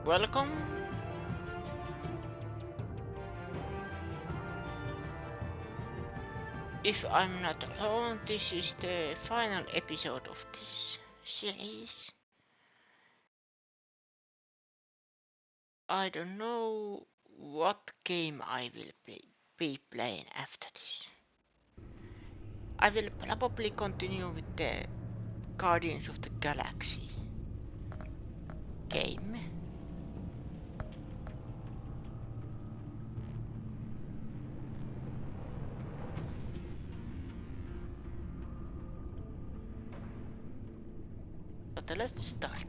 Welcome. If I'm not alone, this is the final episode of this series. I don't know what game I will be playing after this. I will probably continue with the Guardians of the Galaxy game. But let's start.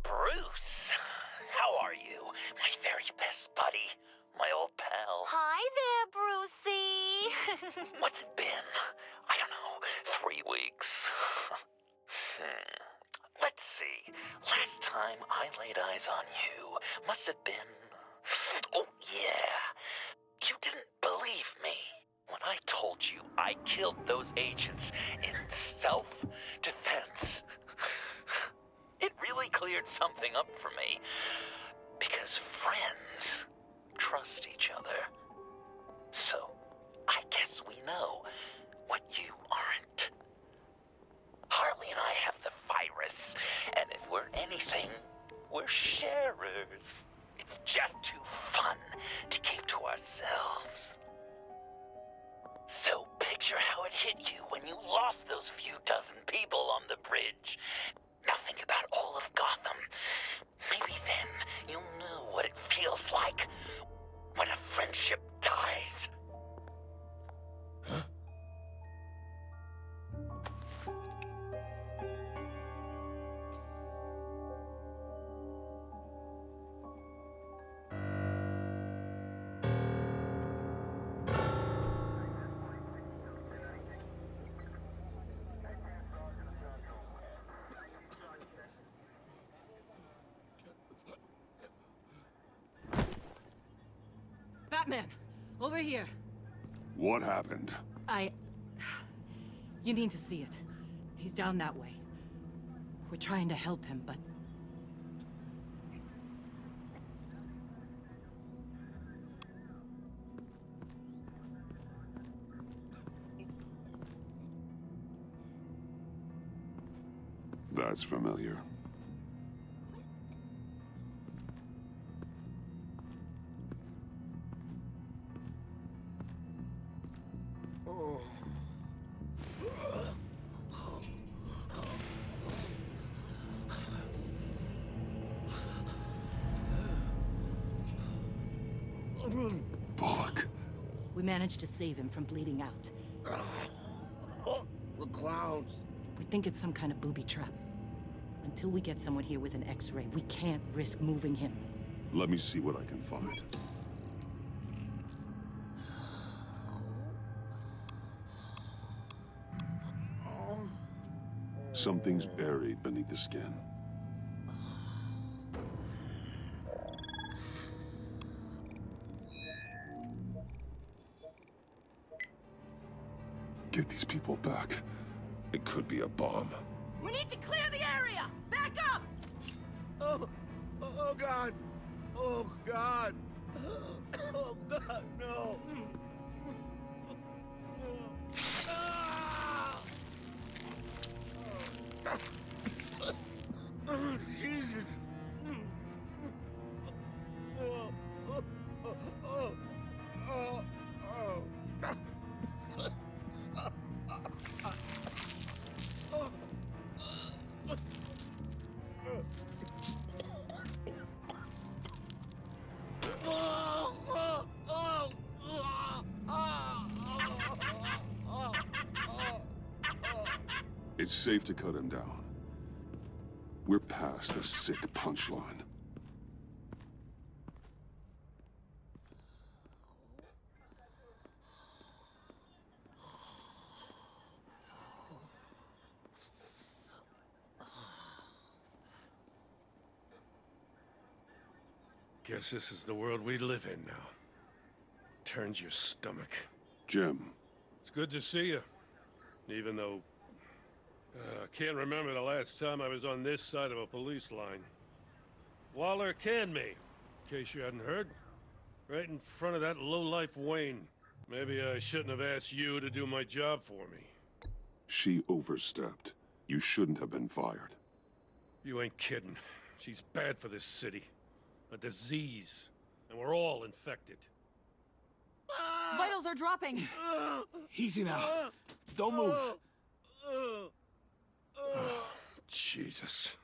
Bruce, how are you? My very best buddy, my old pal. Hi there, Brucey. What's it been? I don't know, 3 weeks. Let's see. Last time I laid eyes on you must have been... Oh, yeah. You didn't believe me when I told you I killed those agents in self-defense. It really cleared something up for me. Because friends trust each other. So, I guess we know what you aren't. Harley and I have the virus, and if we're anything, we're sharers. It's just too fun to keep to ourselves. So picture how it hit you when you lost those few dozen people on the bridge. Nothing about all of Gotham. Maybe then you'll know what it feels like when a friendship dies. Huh? Batman! Over here! What happened? You need to see it. He's down that way. We're trying to help him, but... That's familiar. Bullock. We managed to save him from bleeding out. The clowns. We think it's some kind of booby trap. Until we get someone here with an X-ray, we can't risk moving him. Let me see what I can find. Something's buried beneath the skin. Get these people back. It could be a bomb. We need to clear the area! Back up! Oh God. Oh God. Oh God, no. Jesus. It's safe to cut him down. We're past the sick punchline. Guess this is the world we live in now. Turns your stomach. Jim, It's good to see you. Even though... I can't remember the last time I was on this side of a police line. Waller canned me, in case you hadn't heard. Right in front of that lowlife Wayne. Maybe I shouldn't have asked you to do my job for me. she overstepped. You shouldn't have been fired. You ain't kidding. She's bad for this city. A disease. And we're all infected. Vitals are dropping! Easy now. Don't move. Jesus.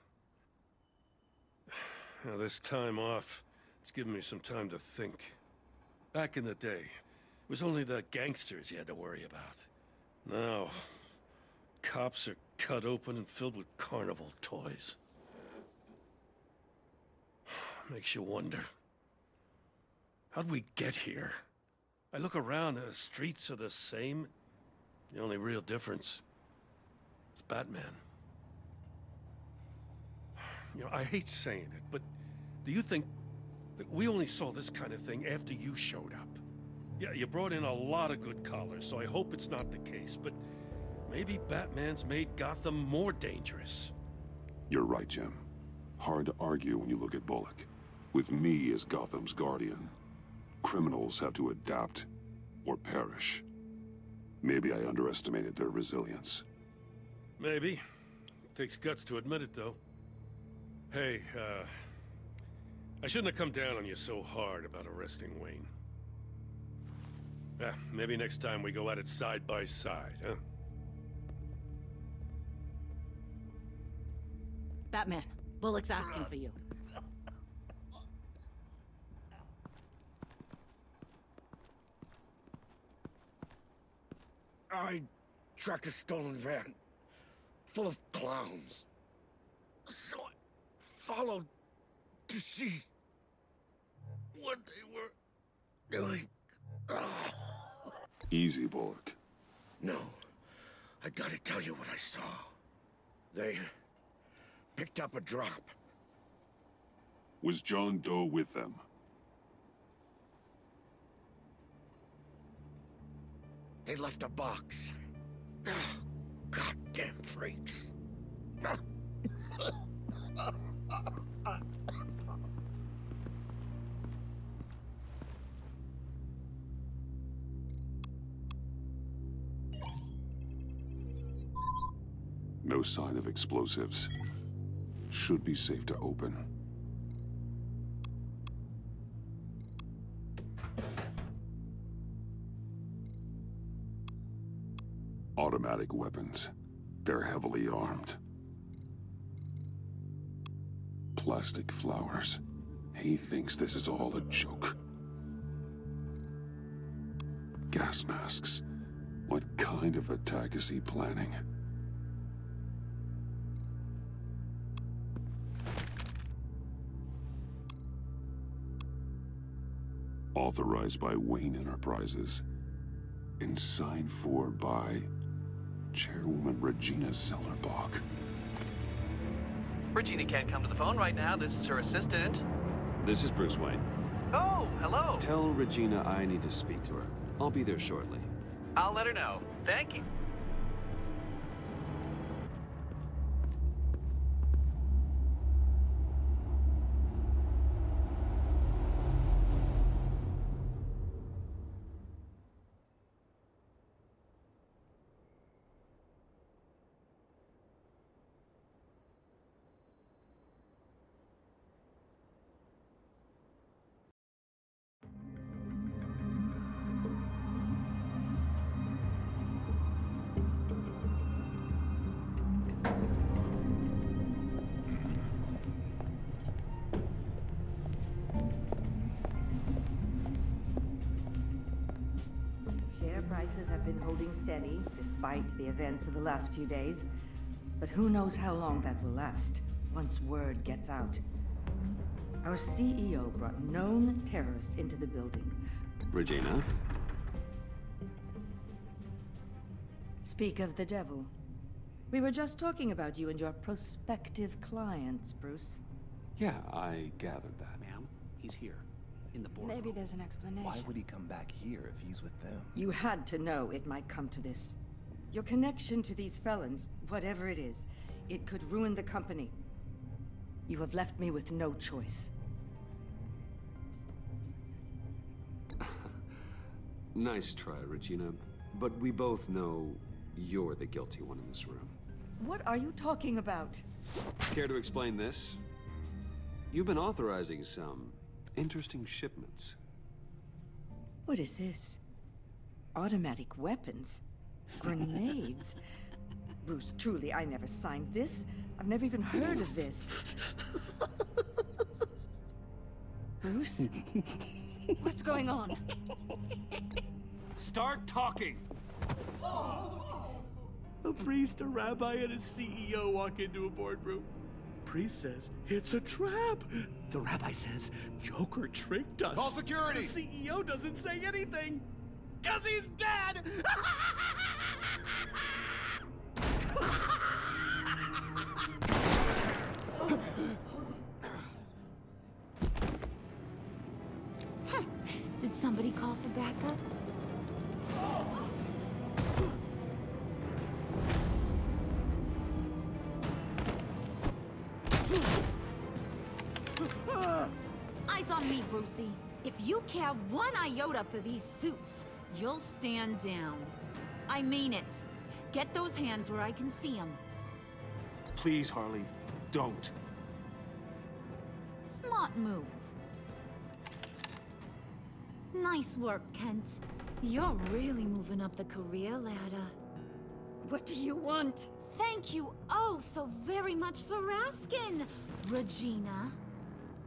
Now, this time off, it's given me some time to think. Back in the day, it was only the gangsters you had to worry about. Now, cops are cut open and filled with carnival toys. Makes you wonder. How'd we get here? I look around, the streets are the same. The only real difference is Batman. You know, I hate saying it, but do you think that we only saw this kind of thing after you showed up? Yeah, you brought in a lot of good callers, so I hope it's not the case, but maybe Batman's made Gotham more dangerous. You're right, Jim. Hard to argue when you look at Bullock. With me as Gotham's guardian, criminals have to adapt or perish. Maybe I underestimated their resilience. Maybe. Takes guts to admit it, though. Hey, I shouldn't have come down on you so hard about arresting Wayne. Maybe next time we go at it side by side, huh? Batman, Bullock's asking for you. I tracked a stolen van full of clowns. So I followed to see what they were doing. Easy, Bullock. No, I gotta tell you what I saw. They picked up a drop. Was John Doe with them? They left a box. Goddamn freaks. No sign of explosives. Should be safe to open. Automatic weapons. They're heavily armed. Plastic flowers. He thinks this is all a joke. Gas masks. What kind of attack is he planning? Authorized by Wayne Enterprises. And signed for by Chairwoman Regina Zellerbach. Regina can't come to the phone right now. This is her assistant. This is Bruce Wayne. Oh, hello. Tell Regina I need to speak to her. I'll be there shortly. I'll let her know. Thank you. Share prices have been holding steady despite the events of the last few days, but who knows how long that will last. once word gets out. Our CEO brought known terrorists into the building. Regina? Speak of the devil. We were just talking about you and your prospective clients, Bruce. Yeah, I gathered that. Ma'am, he's here. In the boardroom. Maybe there's an explanation. Why would he come back here if he's with them? You had to know it might come to this. Your connection to these felons, whatever it is, it could ruin the company. You have left me with no choice. Nice try, Regina. But we both know you're the guilty one in this room. What are you talking about? Care to explain this? You've been authorizing some interesting shipments. What is this? Automatic weapons? Grenades? Bruce, truly, I never signed this. I've never even heard of this. Bruce? What's going on? Start talking! A priest, a rabbi, and a CEO walk into a boardroom. Priest says, it's a trap. The rabbi says, Joker tricked us. Call security! The CEO doesn't say anything, 'cause he's dead! Did somebody call for backup? Eyes on me, Brucey. If you care one iota for these suits, you'll stand down. I mean it. Get those hands where I can see them. Please, Harley, don't. Smart move. Nice work, Kent. You're really moving up the career ladder. What do you want? Thank you oh so very much for asking, Regina.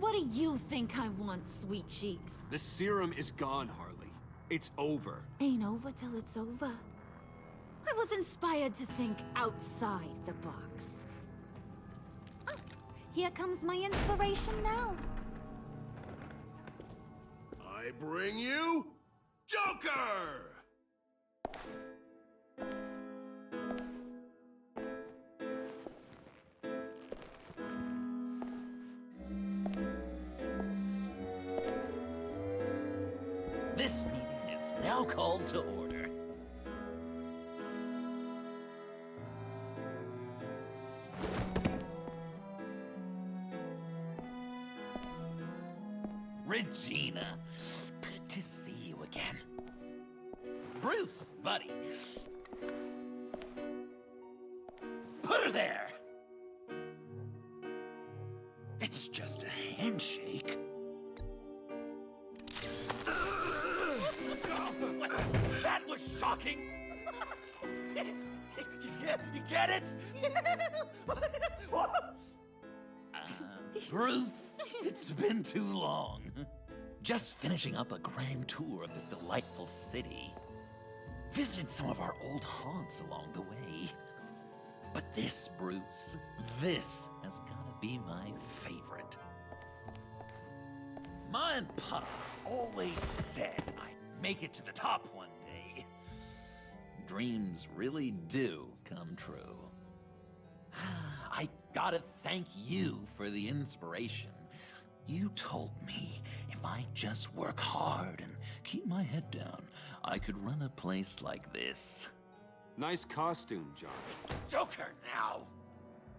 What do you think I want, sweet cheeks? The serum is gone, Harley. It's over. Ain't over till it's over. I was inspired to think outside the box. Oh, here comes my inspiration now. I bring you Joker! This meeting is now called to order. Regina, good to see you again. Bruce, buddy. Put her there. It's just a handshake. That was shocking! You get it? Bruce, it's been too long. Just finishing up a grand tour of this delightful city. Visited some of our old haunts along the way. But this, Bruce, this has gotta be my favorite. Ma and Pop always said I'd make it to the top one day. Dreams really do come true. I gotta thank you for the inspiration. You told me if I just work hard and keep my head down, I could run a place like this. Nice costume, John. Joker now!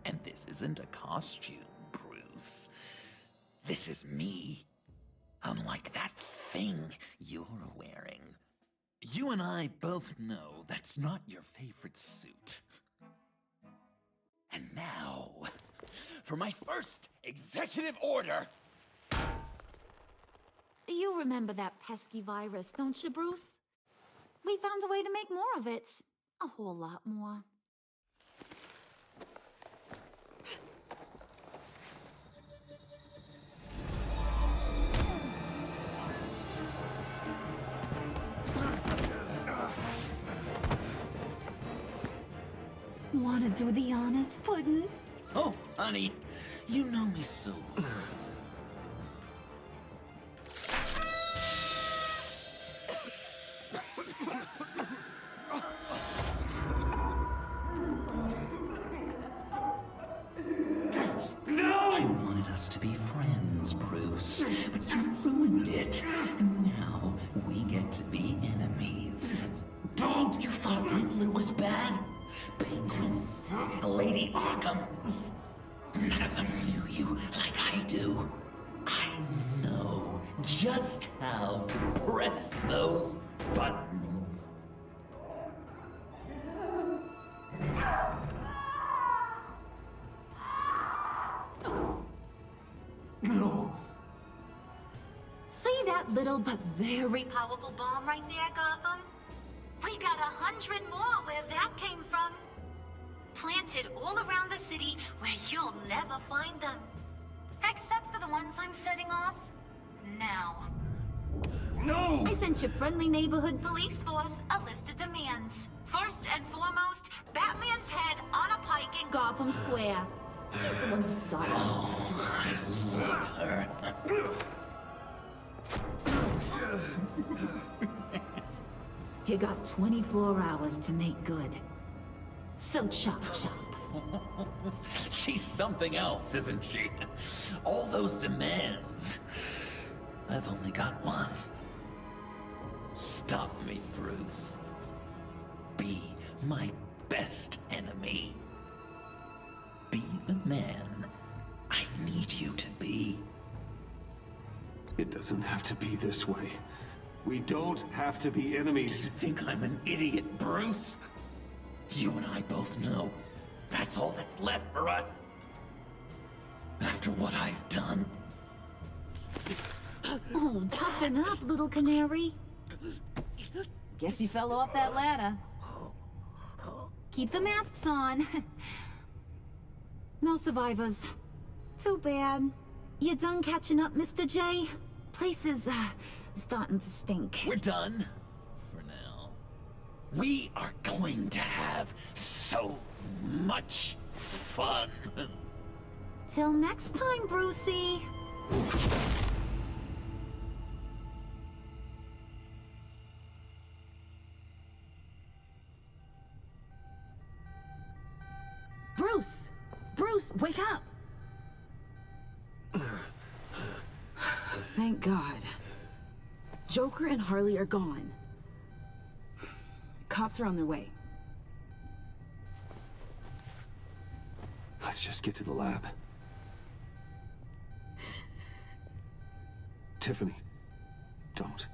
And this isn't a costume, Bruce. This is me. Unlike that thing you're wearing. You and I both know that's not your favorite suit. And now, for my first executive order. You remember that pesky virus, don't you, Bruce? We found a way to make more of it. A whole lot more. Wanna do the honors, Puddin'? Oh, honey, You know me so well. I wanted us to be friends, Bruce, but you ruined it. And now we get to be enemies. Don't! You thought Riddler was bad? Penguin, Lady Arkham. None of them knew you like I do. I know just how to press those buttons. No. See that little but very powerful bomb right there, Gotham? We got 100 more where that came from. Planted all around the city where you'll never find them. Except for the ones I'm setting off now. No! I sent your friendly neighborhood police force a list of demands. First and foremost, Batman's head on a pike in Gotham Square. He's the one who started. Oh, I love her. You got 24 hours to make good. So chop chop. She's something else, isn't she? All those demands. I've only got one. Stop me, Bruce. Be my best enemy. Be the man I need you to be. It doesn't have to be this way. We don't have to be enemies. Do you think I'm an idiot, Bruce? You and I both know that's all that's left for us. After what I've done. Oh, toughen up, little canary. Guess you fell off that ladder. Keep the masks on. No survivors. Too bad. You done catching up, Mr. J? Place is, starting to stink. We're done. For now. We are going to have so much fun. Till next time, Brucey. Bruce! Bruce, wake up! Thank God. Joker and Harley are gone. Cops are on their way. Let's just get to the lab. Tiffany, don't.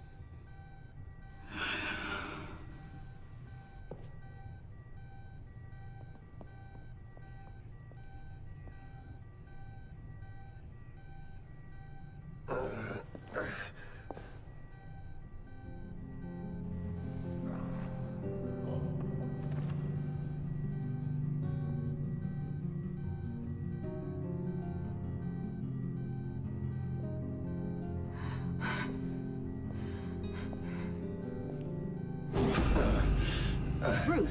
Bruce.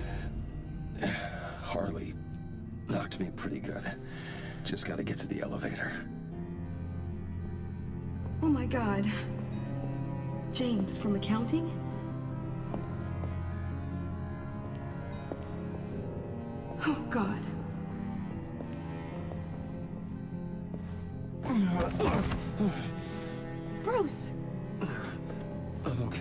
Harley knocked me pretty good. Just gotta get to the elevator. Oh my God. James from accounting? Oh God. Bruce! I'm okay.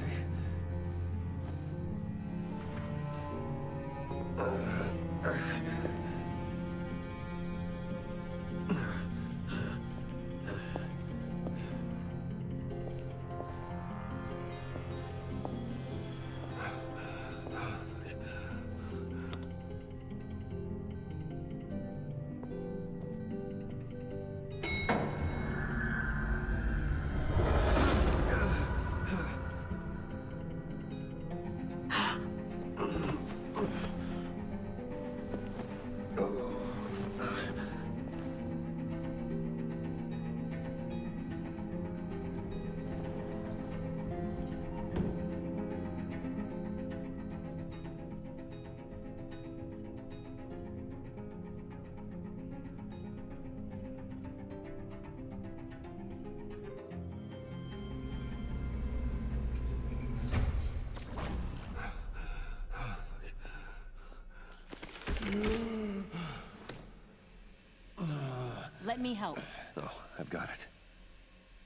Let me help. Oh, I've got it.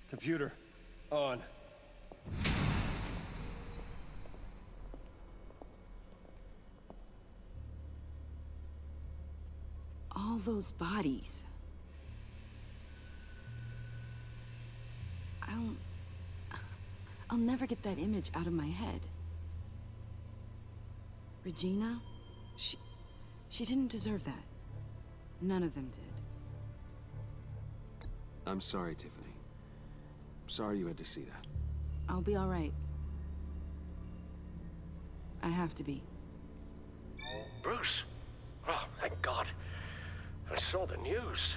Computer, on. All those bodies. I'll never get that image out of my head. Regina, she didn't deserve that. None of them did. I'm sorry, Tiffany. Sorry you had to see that. I'll be all right. I have to be. Bruce! Oh, thank God. I saw the news.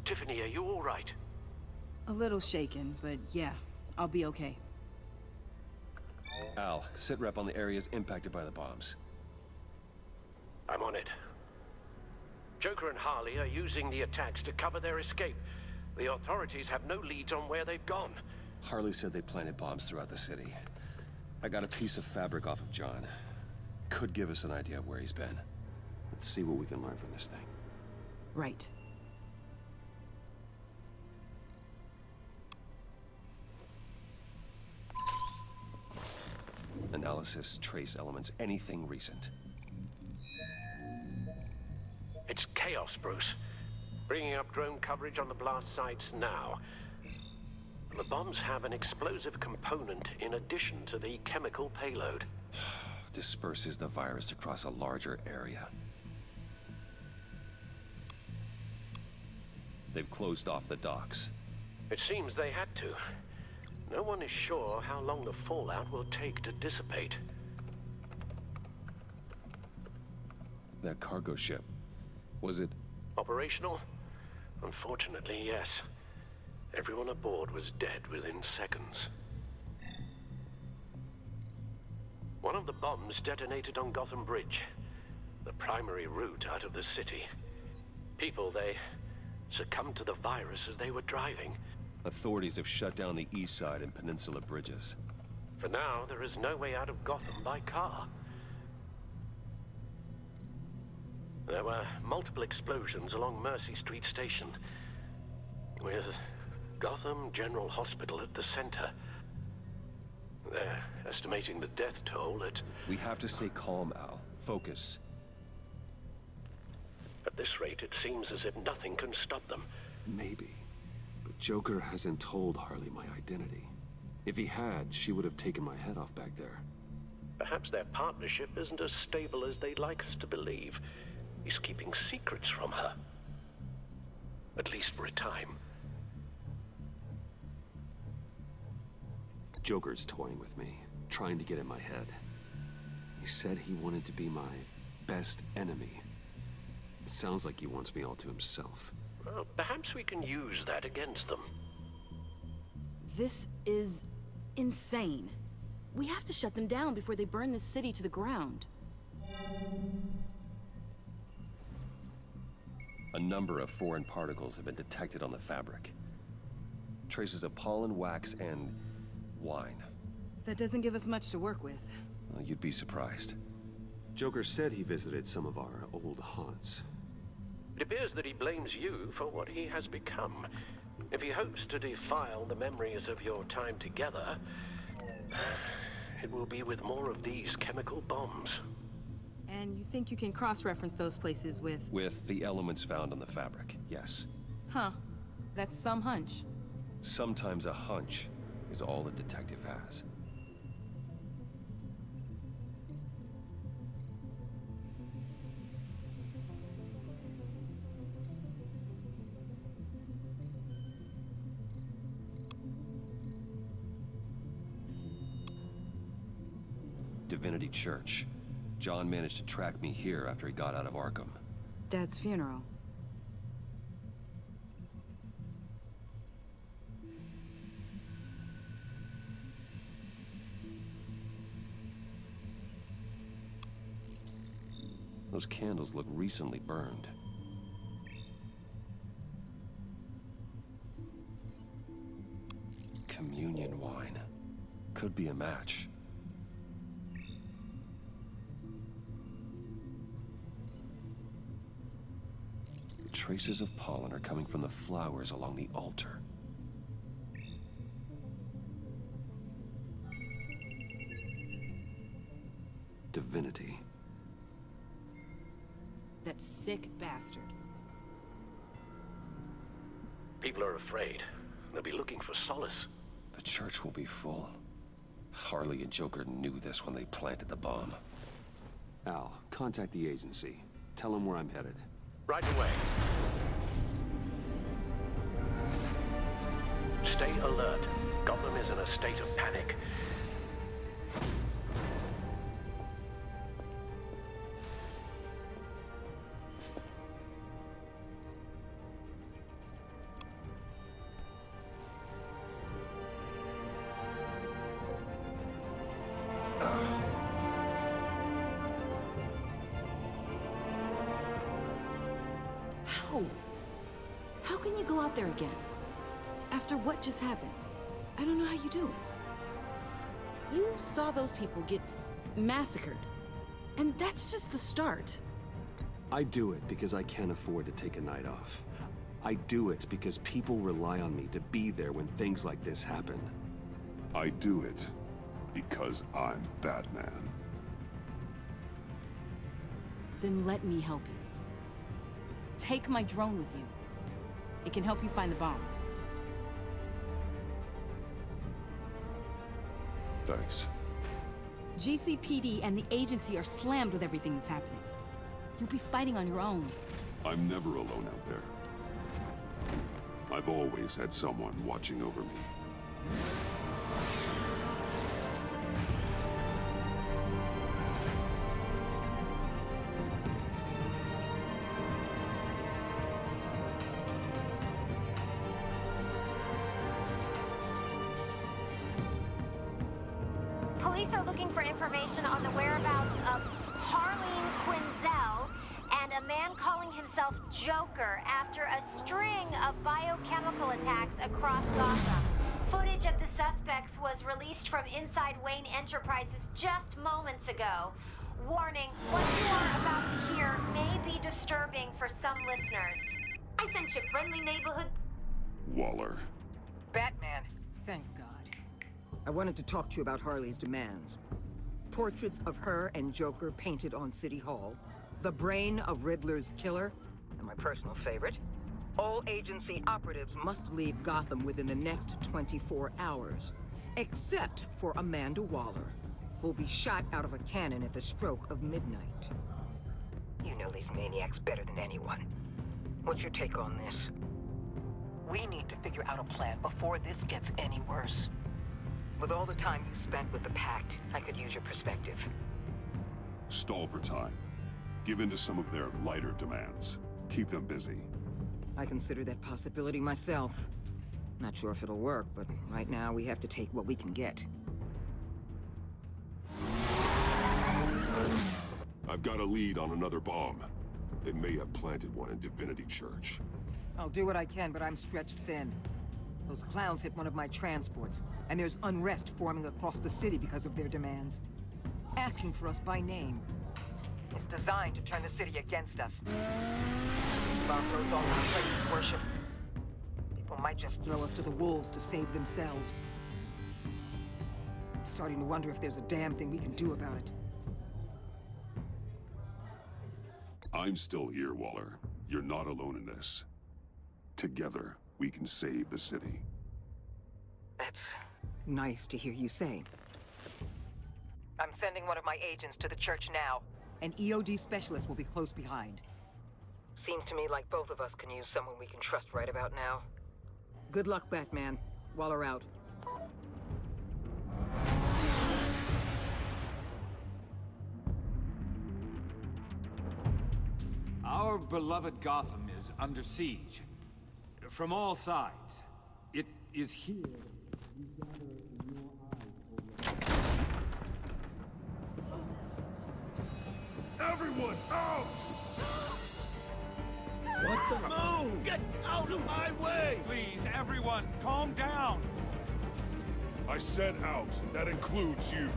Tiffany, are you all right? A little shaken, but yeah, I'll be okay. Al, sit rep on the areas impacted by the bombs. I'm on it. Joker and Harley are using the attacks to cover their escape. The authorities have no leads on where they've gone. Harley said they planted bombs throughout the city. I got a piece of fabric off of John. Could give us an idea of where he's been. Let's see what we can learn from this thing. Right. Analysis, trace elements, anything recent. It's chaos, Bruce. Bringing up drone coverage on the blast sites now. The bombs have an explosive component in addition to the chemical payload. Disperses the virus across a larger area. They've closed off the docks. It seems they had to. No one is sure how long the fallout will take to dissipate. That cargo ship, was it... Operational? Unfortunately, yes. Everyone aboard was dead within seconds. One of the bombs detonated on Gotham Bridge, the primary route out of the city. People, they succumbed to the virus as they were driving. Authorities have shut down the east side and peninsula bridges. For now, there is no way out of Gotham by car. There were multiple explosions along Mercy Street Station, with Gotham General Hospital at the center. They're estimating the death toll at... We have to stay calm, Al. Focus. At this rate, it seems as if nothing can stop them. Maybe. But Joker hasn't told Harley my identity. If he had, she would have taken my head off back there. Perhaps their partnership isn't as stable as they'd like us to believe. He's keeping secrets from her. At least for a time. Joker's toying with me, trying to get in my head. He said he wanted to be my best enemy. It sounds like he wants me all to himself. Well, perhaps we can use that against them. This is insane. We have to shut them down before they burn this city to the ground. A number of foreign particles have been detected on the fabric. Traces of pollen, wax, and wine. That doesn't give us much to work with. Well, you'd be surprised. Joker said he visited some of our old haunts. It appears that he blames you for what he has become. If he hopes to defile the memories of your time together, it will be with more of these chemical bombs. And you think you can cross-reference those places with... With the elements found on the fabric, yes. Huh. That's some hunch. Sometimes a hunch is all a detective has. Divinity Church. John managed to track me here after he got out of Arkham. Dad's funeral. Those candles look recently burned. Communion wine. Could be a match. Traces of pollen are coming from the flowers along the altar. Divinity. That sick bastard. People are afraid. They'll be looking for solace. The church will be full. Harley and Joker knew this when they planted the bomb. Al, contact the agency. Tell them where I'm headed. Right away. Stay alert. Gotham is in a state of panic. How can you go out there again? After what just happened? I don't know how you do it. You saw those people get massacred. And that's just the start. I do it because I can't afford to take a night off. I do it because people rely on me to be there when things like this happen. I do it because I'm Batman. Then let me help you. Take my drone with you. It can help you find the bomb. Thanks. GCPD and the agency are slammed with everything that's happening. You'll be fighting on your own. I'm never alone out there. I've always had someone watching over me. Police are looking for information on the whereabouts of Harleen Quinzel and a man calling himself Joker after a string of biochemical attacks across Gotham. Footage of the suspects was released from inside Wayne Enterprises just moments ago. Warning, what you are about to hear may be disturbing for some listeners. I sent you friendly neighborhood... Waller. Batman. Thank God. I wanted to talk to you about Harley's demands. Portraits of her and Joker painted on City Hall. The brain of Riddler's killer, and my personal favorite. All agency operatives must leave Gotham within the next 24 hours. Except for Amanda Waller, who'll be shot out of a cannon at the stroke of midnight. You know these maniacs better than anyone. What's your take on this? We need to figure out a plan before this gets any worse. With all the time you spent with the Pact, I could use your perspective. Stall for time. Give in to some of their lighter demands. Keep them busy. I consider that possibility myself. Not sure if it'll work, but right now we have to take what we can get. I've got a lead on another bomb. They may have planted one in Divinity Church. I'll do what I can, but I'm stretched thin. Those clowns hit one of my transports, and there's unrest forming across the city because of their demands. Asking for us by name. It's designed to turn the city against us. Bomb goes off our place of worship. People might just throw us to the wolves to save themselves. I'm starting to wonder if there's a damn thing we can do about it. I'm still here, Waller. You're not alone in this. Together, we can save the city. That's nice to hear you say. I'm sending one of my agents to the church now. An EOD specialist will be close behind. Seems to me like both of us can use someone we can trust right about now. Good luck, Batman. Waller out. Our beloved Gotham is under siege. From all sides. It is here. Everyone, out! What the moon? Get out of my way! Please, everyone, calm down. I said out. That includes you.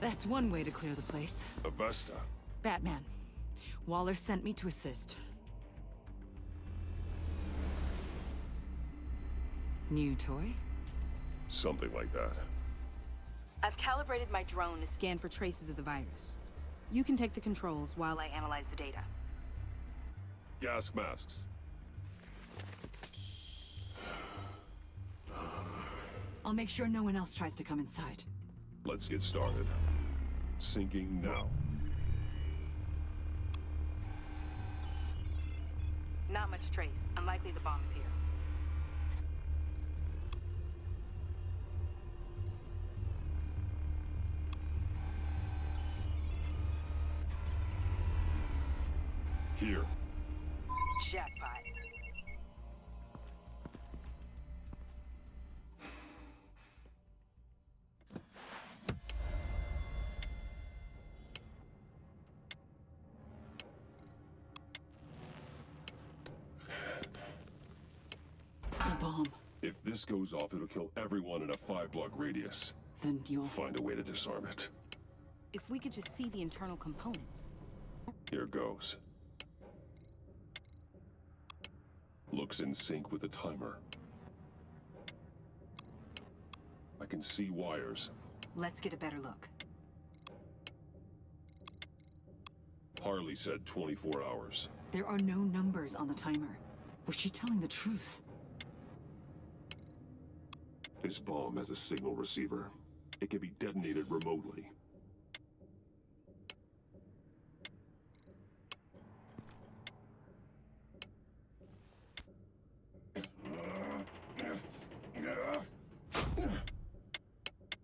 That's one way to clear the place. Avesta, Batman. Waller sent me to assist. New toy? Something like that. I've calibrated my drone to scan for traces of the virus. You can take the controls while I analyze the data. Gas masks. I'll make sure no one else tries to come inside. Let's get started. Syncing now. Not much trace. Unlikely the bomb is here. Here. Jackpot. The bomb. If this goes off, it'll kill everyone in a 5-block radius. Then you'll find a way to disarm it. If we could just see the internal components. Here goes. Looks in sync with the timer. I can see wires. Let's get a better look. Harley said 24 hours. There are no numbers on the timer. Was she telling the truth? This bomb has a signal receiver. It can be detonated remotely.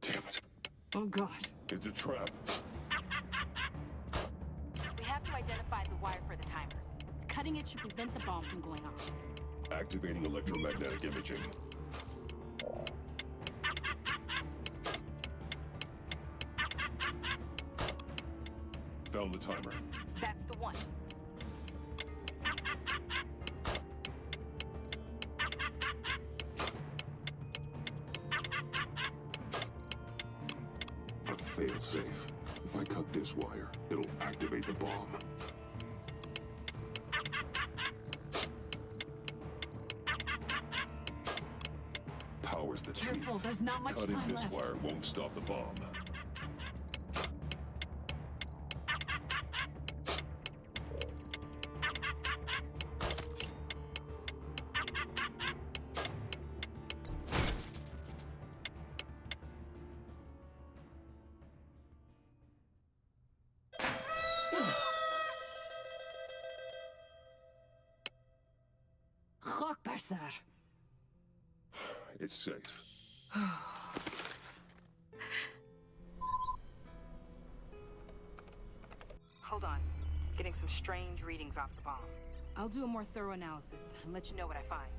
Damn it. Oh God. It's a trap. We have to identify the wire for the timer. Cutting it should prevent the bomb from going off. Activating electromagnetic imaging. Found the timer. That's the one. A fail-safe. If I cut this wire, it'll activate the bomb. Powers the teeth. Careful, there's not much Cutting time this left. wire won't stop the bomb. Rockbarser. It's safe. Hold on. Getting some strange readings off the bomb. I'll do a more thorough analysis and let you know what I find.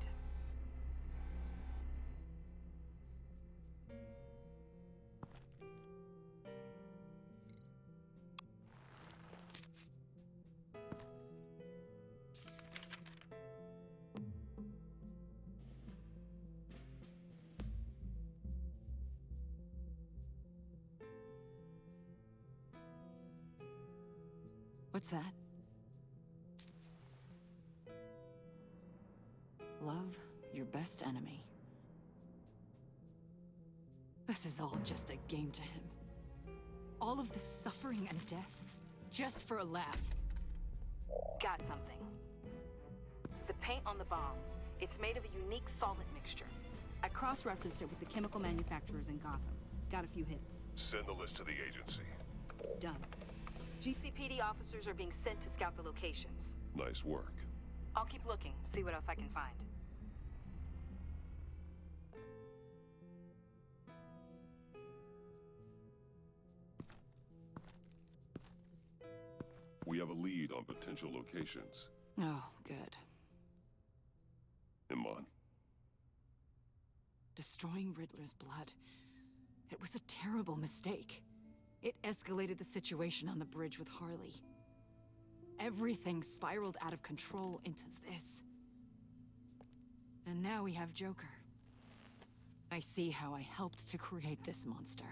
What's that? Love your best enemy. This is all just a game to him. All of this suffering and death, just for a laugh. Got something. The paint on the bomb, it's made of a unique solvent mixture. I cross-referenced it with the chemical manufacturers in Gotham. Got a few hits. Send the list to the agency. Done. GCPD officers are being sent to scout the locations. Nice work. I'll keep looking, see what else I can find. We have a lead on potential locations. Oh, good. Iman. Destroying Riddler's blood. It was a terrible mistake. It escalated the situation on the bridge with Harley. Everything spiraled out of control into this. And now we have Joker. I see how I helped to create this monster.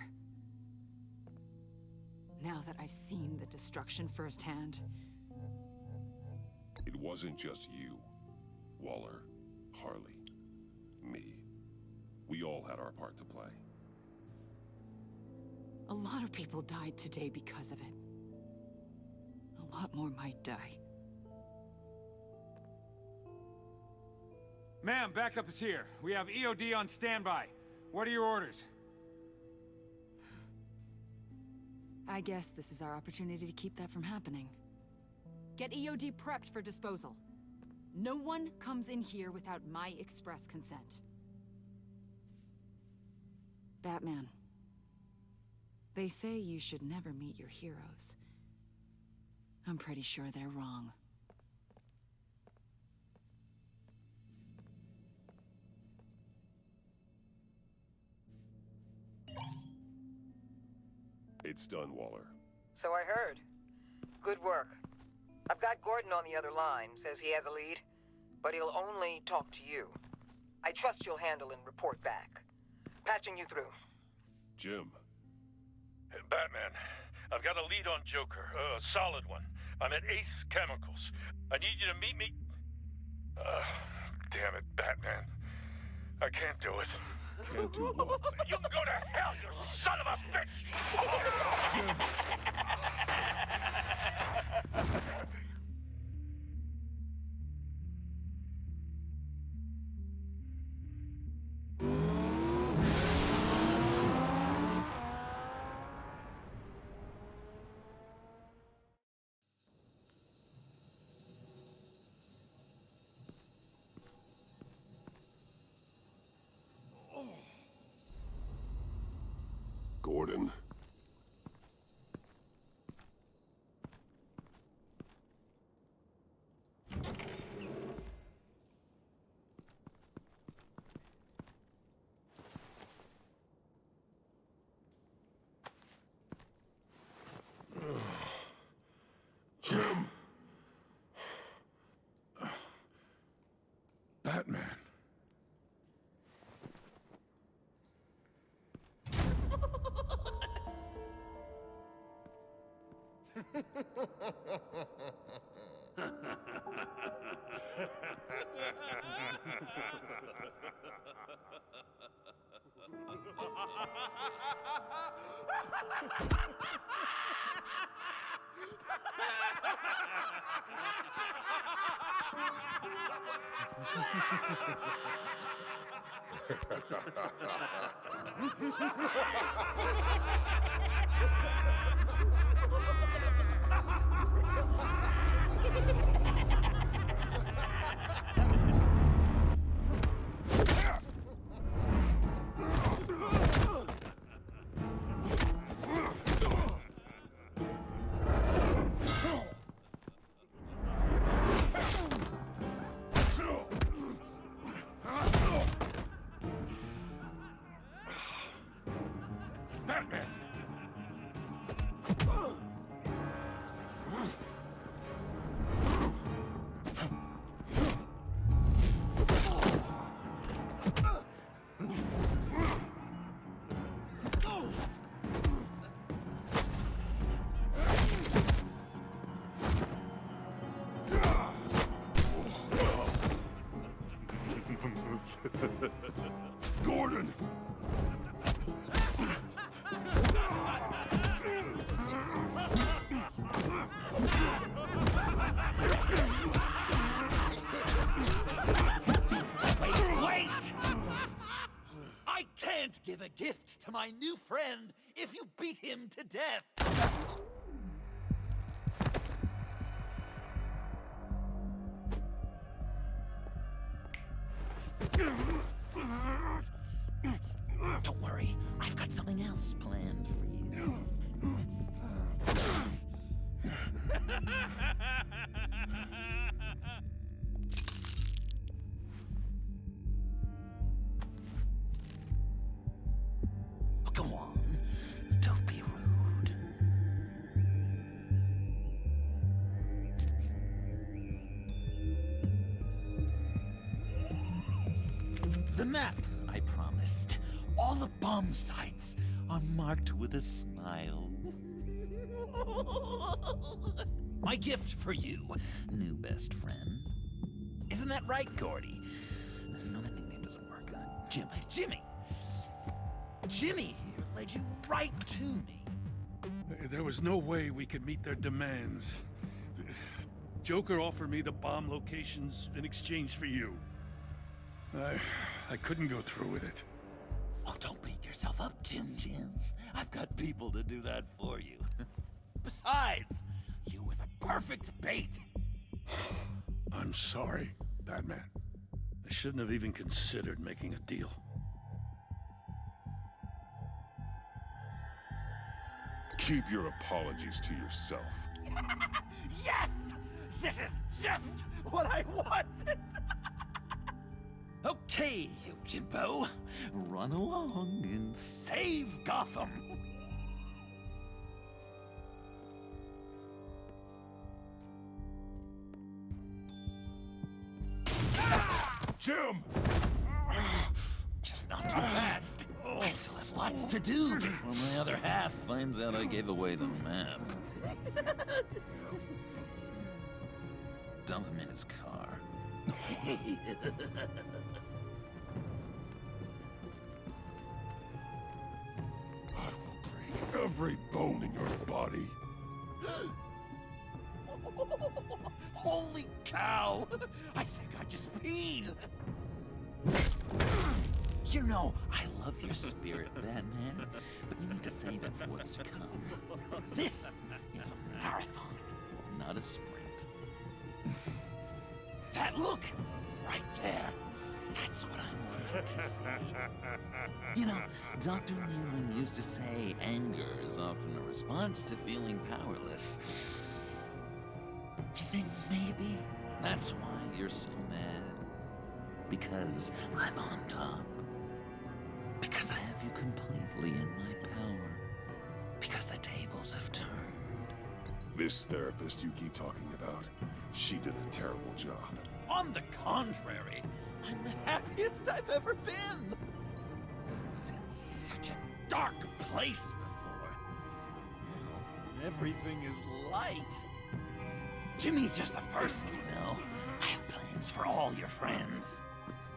now that I've seen the destruction firsthand. It wasn't just you, Waller, Harley, me. We all had our part to play. A lot of people died today because of it. A lot more might die. Ma'am, backup is here. We have EOD on standby. What are your orders? I guess this is our opportunity to keep that from happening. Get EOD prepped for disposal. No one comes in here without my express consent. Batman. They say you should never meet your heroes. I'm pretty sure they're wrong. It's done, Waller. So I heard. Good work. I've got Gordon on the other line, says he has a lead, but he'll only talk to you. I trust you'll handle and report back. Patching you through. Jim. Batman, I've got a lead on Joker, a solid one. I'm at Ace Chemicals. I need you to meet me... damn it, Batman. I can't do it. Can't do what? You can go to hell, you son of a bitch! Jim! Gordon. Jim. Batman. Gordon! Wait! I can't give a gift to my new friend if you beat him to death! Don't worry, I've got something else planned for you. Go on, don't be rude. The map I promised. All the bomb sites are marked with a smile. My gift for you, new best friend. Isn't that right, Gordy? No, that nickname doesn't work. Jimmy! Jimmy here led you right to me. There was no way we could meet their demands. Joker offered me the bomb locations in exchange for you. I couldn't go through with it. Oh, don't beat yourself up, Jim. I've got people to do that for you. Besides, you were the perfect bait. I'm sorry, Batman. I shouldn't have even considered making a deal. Keep your apologies to yourself. Yes! This is just what I wanted! Okay, you Jimbo. Run along and save Gotham. Jim! Just not too fast. I still have lots to do before my other half finds out I gave away the map. Dump him in his car. I will break every bone in your body. Holy cow! I think I just peed! You know, I love your spirit, Batman, but you need to save it for what's to come. This is a marathon, not a sprint. That look! Right there! That's what I wanted to see. You know, Dr. Leland used to say anger is often a response to feeling powerless. You think maybe that's why you're so mad? Because I'm on top. Because I have you completely in my power. Because the tables have turned. This therapist you keep talking about, she did a terrible job. On the contrary, I'm the happiest I've ever been. I was in such a dark place before. Now everything is light. Jimmy's just the first, you know. I have plans for all your friends.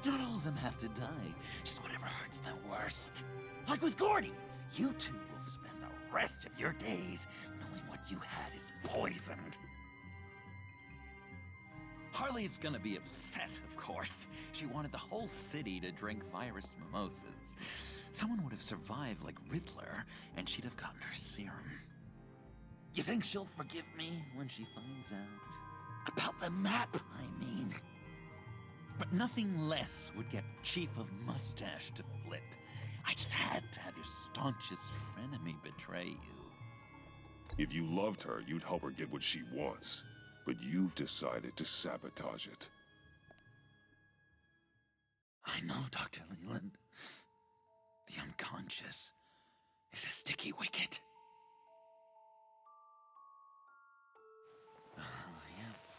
Not all of them have to die, just whatever hurts them worst. Like with Gordy, you two will spend the rest of your days knowing what you had is poisoned. Harley's gonna be upset, of course. She wanted the whole city to drink virus mimosas. Someone would have survived like Riddler, and she'd have gotten her serum. You think she'll forgive me when she finds out? About the map, I mean. But nothing less would get Chief of Mustache to flip. I just had to have your staunchest frenemy betray you. If you loved her, you'd help her get what she wants. But you've decided to sabotage it. I know, Dr. Leland. The unconscious is a sticky wicket.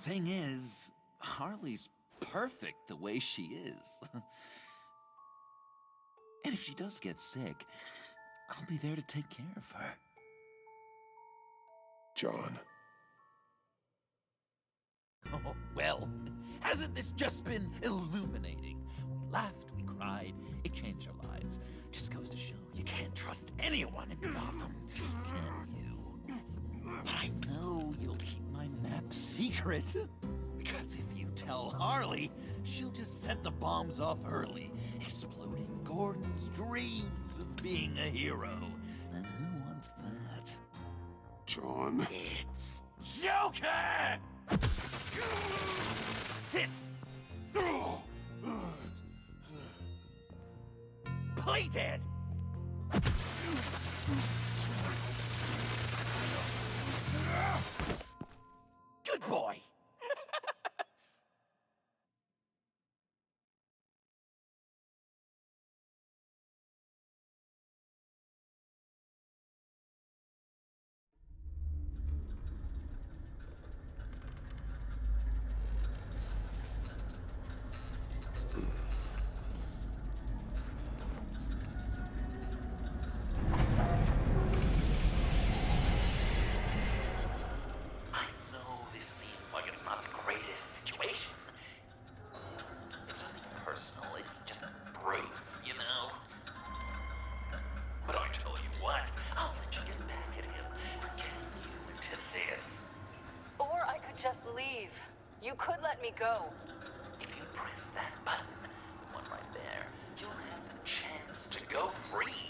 Thing is, Harley's perfect the way she is. And if she does get sick, I'll be there to take care of her. John. Oh, well, hasn't this just been illuminating? We laughed, we cried, it changed our lives. Just goes to show you can't trust anyone in Gotham, can you? But I know you'll keep my map secret. Because if you tell Harley, she'll just set the bombs off early, exploding Gordon's dreams of being a hero. And who wants that? John. It's Joker! Sit! Play dead! Good boy! go. If you press that button, one right there, you'll have the chance to go free,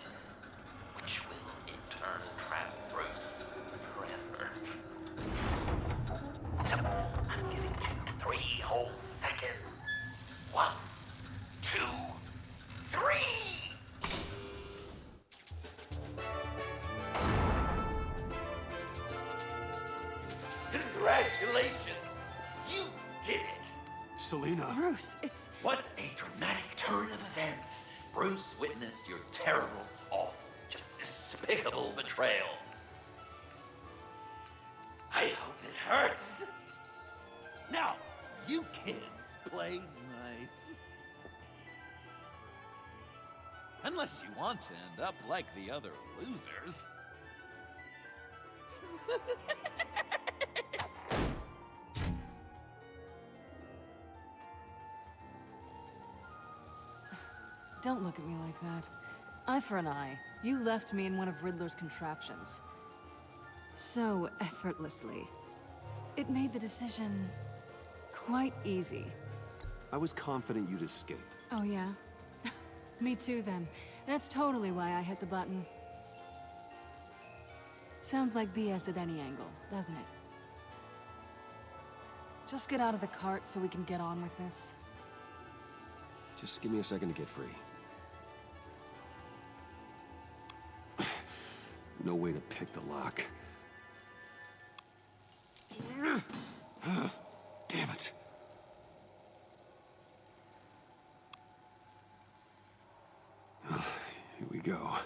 which will in turn trap Bruce forever. So, I'm giving you 3 whole seconds. 1, 2, 3! Congratulations! You did it! Selina. Bruce, it's... What a dramatic turn of events! Bruce witnessed your terrible, awful, just despicable betrayal. I hope it hurts! Now, you kids play nice. Unless you want to end up like the other losers. Don't look at me like that. Eye for an eye. You left me in one of Riddler's contraptions. So effortlessly. It made the decision quite easy. I was confident you'd escape. Oh, yeah? Me too, then. That's totally why I hit the button. Sounds like BS at any angle, doesn't it? Just get out of the cart so we can get on with this. Just give me a second to get free. No way to pick the lock. Damn it. Here we go.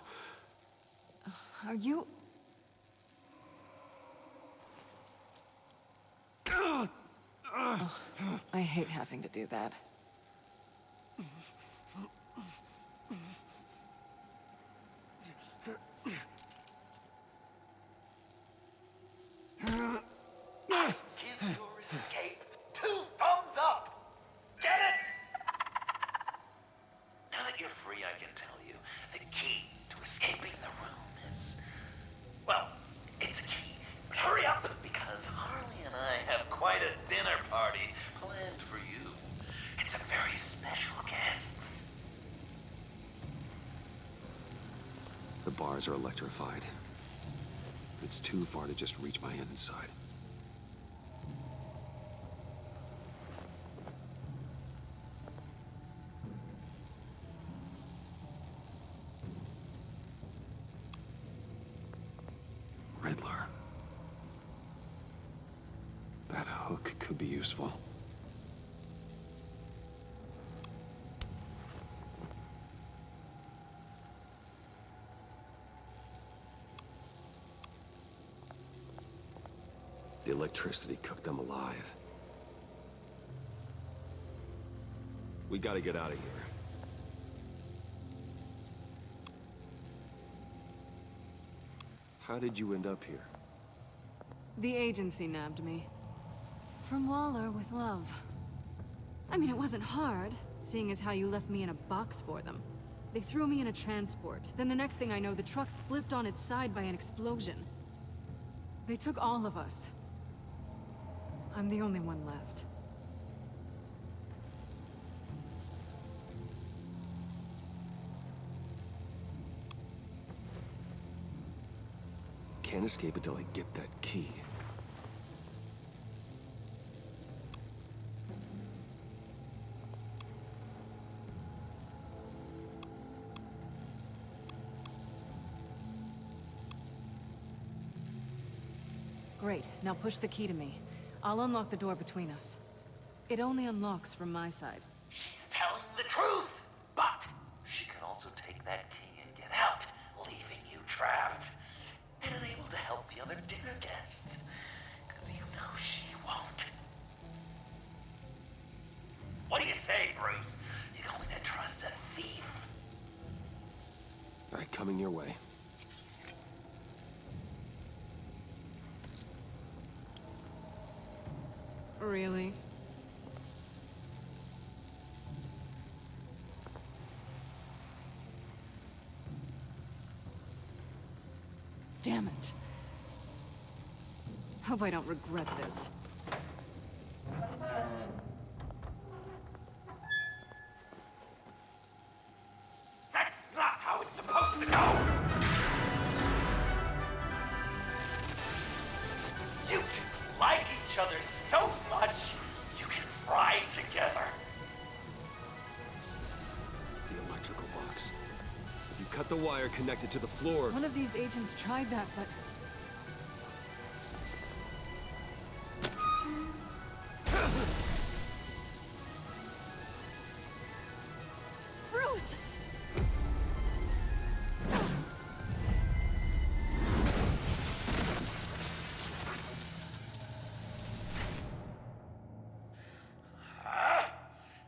Are you... Oh, I hate having to do that. Give your escape 2 thumbs up! Get it? Now that you're free, I can tell you, the key to escaping the room is... Well, it's a key, but hurry up, because Harley and I have quite a dinner party planned for you. It's a very special guest. The bars are electrified. It's too far to just reach my hand inside. Riddler. That hook could be useful. The electricity cooked them alive. We gotta get out of here. How did you end up here? The agency nabbed me. From Waller with love. I mean, it wasn't hard, seeing as how you left me in a box for them. They threw me in a transport. Then the next thing I know, the truck's flipped on its side by an explosion. They took all of us. I'm the only one left. Can't escape until I get that key. Great, now push the key to me. I'll unlock the door between us. It only unlocks from my side. She's telling the truth, but she could also take that key and get out, leaving you trapped, and unable to help the other dinner guests, because you know she won't. What do you say, Bruce? You going to trust a thief? All right, coming your way. Really? Damn it. Hope I don't regret this. electrical box. You cut the wire connected to the floor. One of these agents tried that, but... Bruce!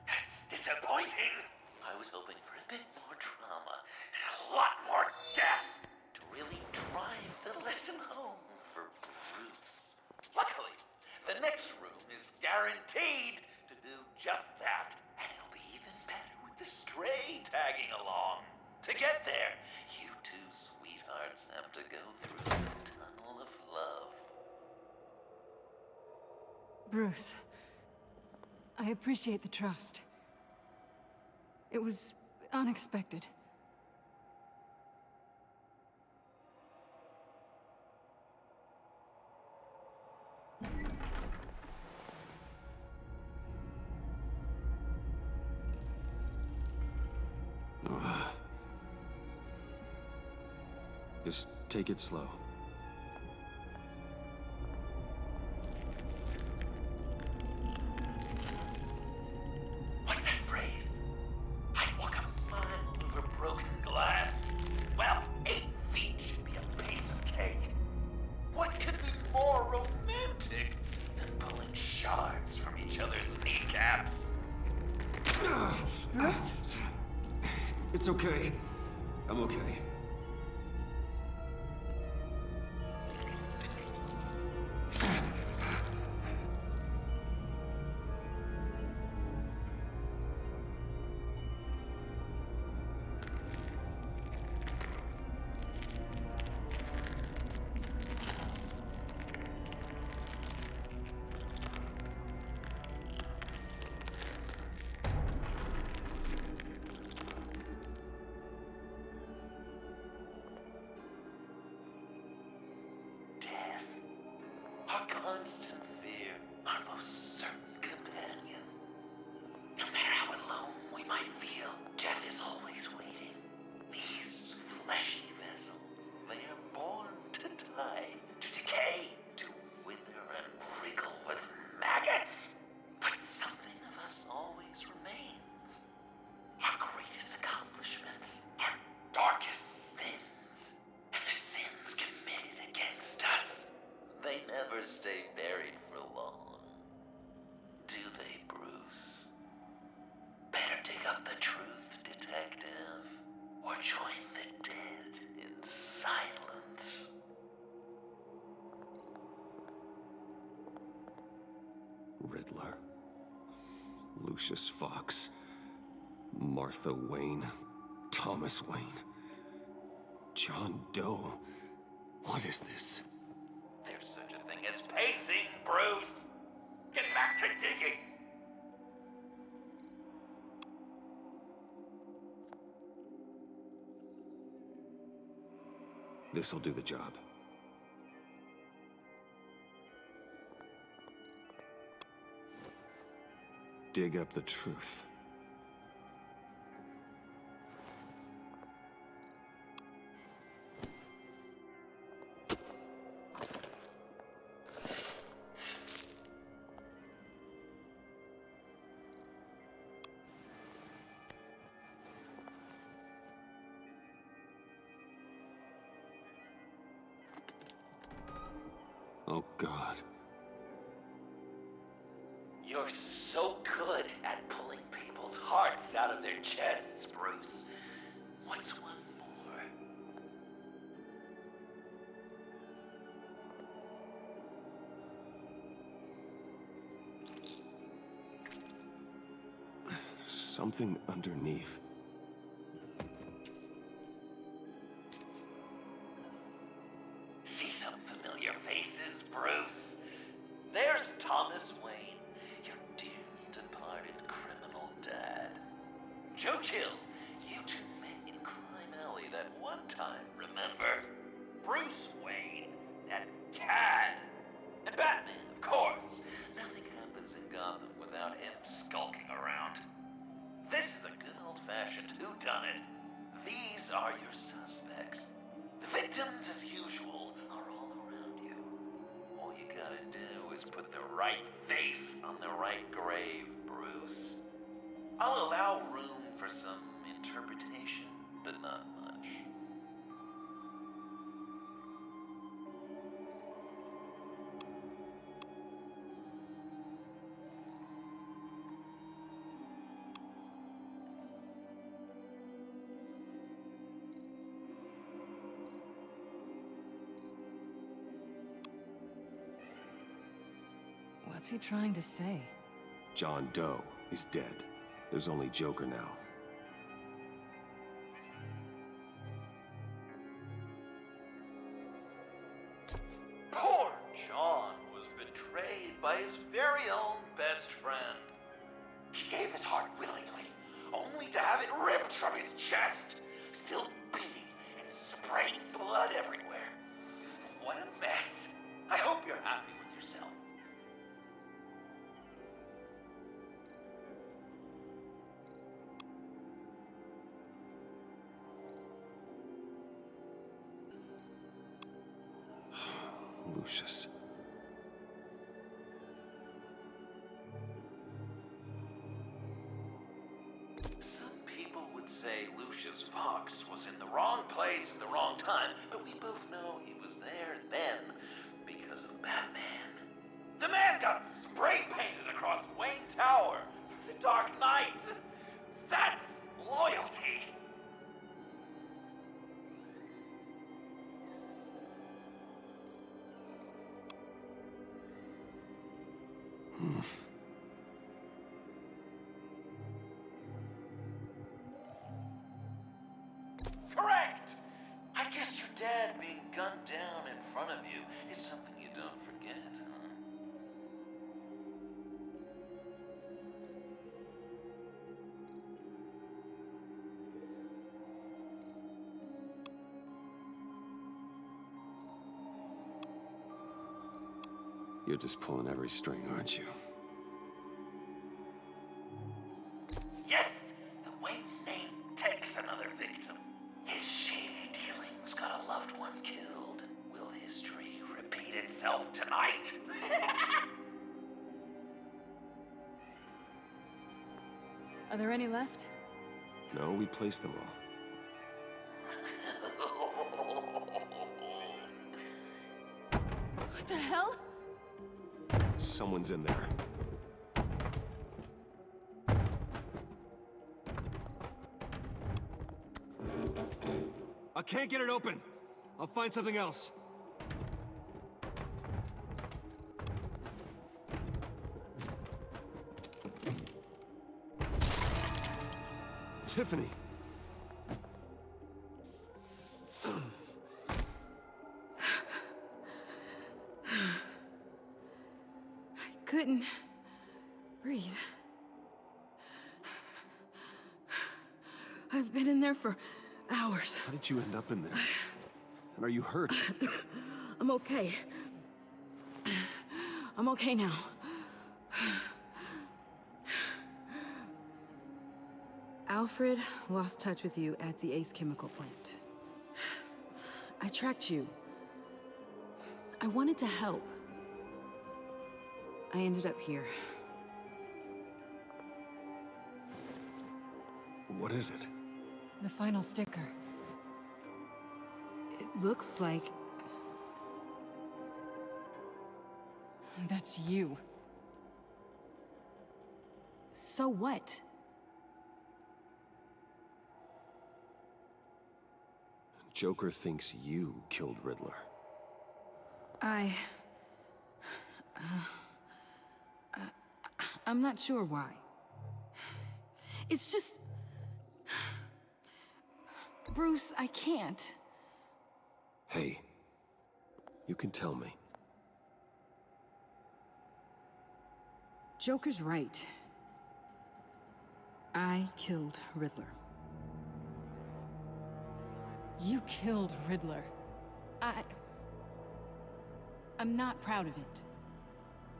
That's disappointing. I was hoping for a bit more drama and a lot more death to really drive the lesson home for Bruce. Luckily, the next room is guaranteed to do just that, and it'll be even better with the stray tagging along. To get there, you two sweethearts have to go through the tunnel of love. Bruce, I appreciate the trust. It was unexpected. Just take it slow. What's that phrase? I'd walk a mile over broken glass. Well, 8 feet should be a piece of cake. What could be more romantic than pulling shards from each other's kneecaps? Bruce? It's okay. I'm okay. Death. Our constant fear. Our most certain companion. No matter how alone we might feel, death is always waiting. These fleshy vessels, they are born to die, to decay, to wither and wriggle with maggots. But something of us always remains. Our greatest accomplishments, our darkest sins, and the sins committed against us. They never stay buried for long. Do they, Bruce? Better dig up the truth, detective, or join the dead in silence. Riddler. Lucius Fox. Martha Wayne. Thomas Wayne. John Doe. What is this? There's such a thing as pacing, Bruce. Get back to digging. This'll do the job. Dig up the truth. Oh, God. You're so good at pulling people's hearts out of their chests, Bruce. What's one more? Something underneath. See some familiar faces, Bruce? There's Thomas Wayne, your dearly departed criminal dad. Joe Chill, you two met in Crime Alley that one time, remember? Bruce Wayne, that cad. And Batman, of course. Nothing happens in Gotham without him skulking around. This is a good old old-fashioned whodunit. These are your suspects. The victims, as usual, are all around you. All you gotta do is put the right face on the right grave, Bruce. I'll allow room for some interpretation, but not much. What's he trying to say? John Doe is dead. There's only Joker now. Poor John was betrayed by his very own best friend. He gave his heart willingly, only to have it ripped from his chest, still beating and spraying blood everywhere. What a mess. I hope you're happy with yourself. Lucius. Some people would say Lucius Fox was in the wrong place at the wrong time, but we both know he was there then because of Batman. The man got spray painted across Wayne Tower for the Dark Knight. That's loyalty. Correct! I guess your dad being gunned down in front of you is something you don't forget, huh? You're just pulling every string, aren't you? Yes! The Wayne name takes another victim. His shady dealings got a loved one killed. Will history repeat itself tonight? Are there any left? No, we placed them all. What the hell? Someone's in there. I can't get it open. I'll find something else. Tiffany! Couldn't breathe. I've been in there for hours. How did you end up in there? And are you hurt? I'm okay. I'm okay now. Alfred lost touch with you at the Ace Chemical plant. I tracked you. I wanted to help. I ended up here. What is it? The final sticker. It looks like... That's you. So what? Joker thinks you killed Riddler. I'm not sure why. It's just... Bruce, I can't. Hey, you can tell me. Joker's right. I killed Riddler. You killed Riddler. I'm not proud of it.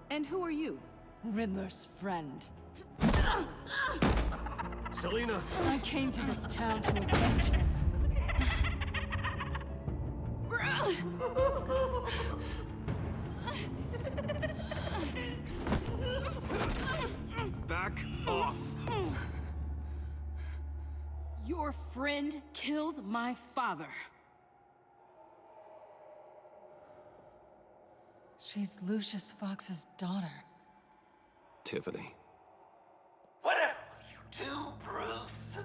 And who are you? Riddler's friend. Selina! I came to this town to avenge him. Back off! Your friend killed my father. She's Lucius Fox's daughter. Tiffany. Whatever will you do, Bruce?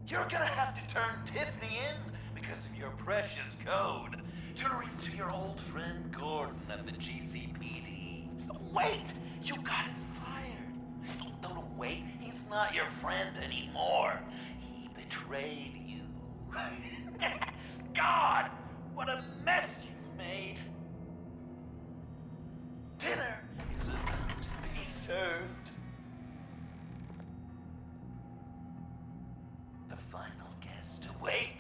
You're gonna have to turn Tiffany in because of your precious code. Turn her into your old friend Gordon at the GCPD. Wait! You got him fired. No, wait. He's not your friend anymore. He betrayed you. God! What a mess you've made! Dinner is about to be served. The final guest awaits.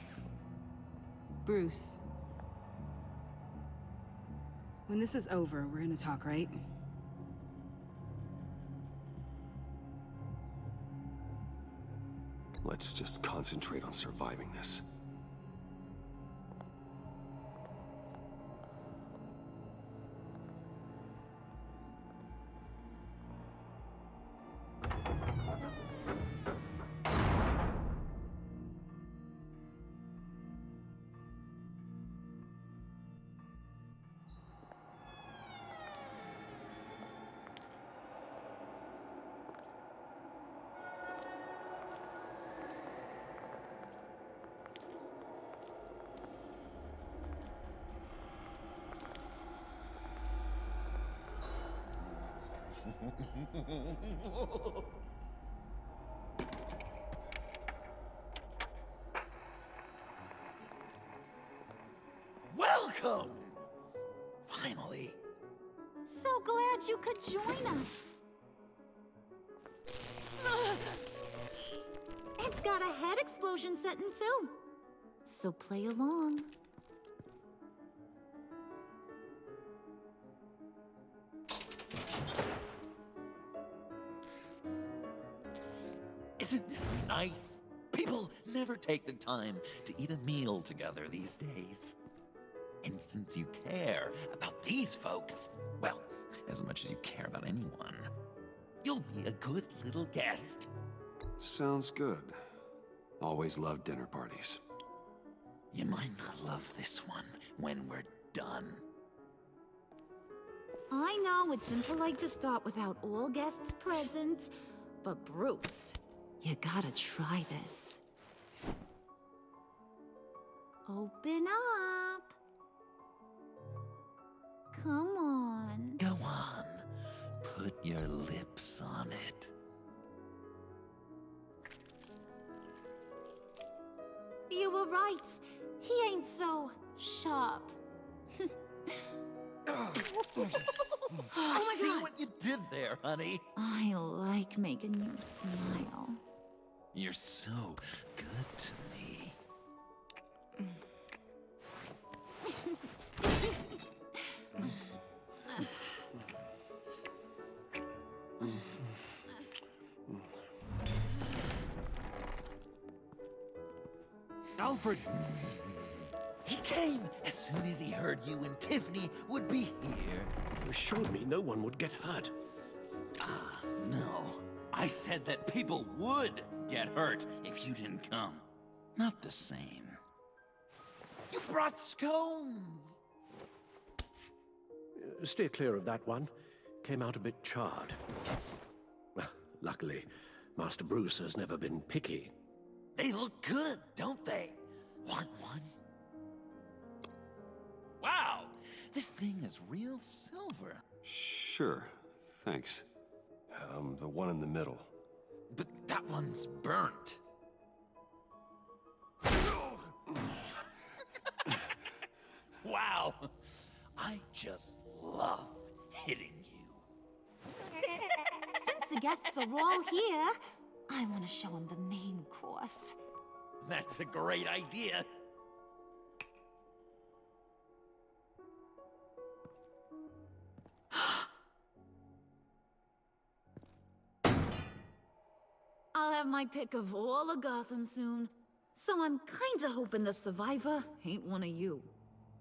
Bruce. When this is over, we're gonna talk, right? Let's just concentrate on surviving this. Welcome! Finally. So glad you could join us. It's got a head explosion setting too. So play along. Isn't this nice? People never take the time to eat a meal together these days. And since you care about these folks, well, as much as you care about anyone, you'll be a good little guest. Sounds good. Always loved dinner parties. You might not love this one when we're done. I know it's impolite to start without all guests present, but Bruce, you gotta try this. Open up. Come on. Go on. Put your lips on it. You were right. He ain't so sharp. I see what you did there, honey. I like making you smile. You're so good to me. Alfred! He came as soon as he heard you and Tiffany would be here. You assured me no one would get hurt. No. I said that people would get hurt if you didn't come. Not the same. You brought scones! Steer clear of that one. Came out a bit charred. Well, luckily, Master Bruce has never been picky. They look good, don't they? Want one? Wow! This thing is real silver. Sure, thanks. The one in the middle. But that one's burnt. Wow! I just love hitting you. Since the guests are all here, I want to show them the main course. That's a great idea. I'll have my pick of all of Gotham soon. So I'm kinda hoping the survivor ain't one of you.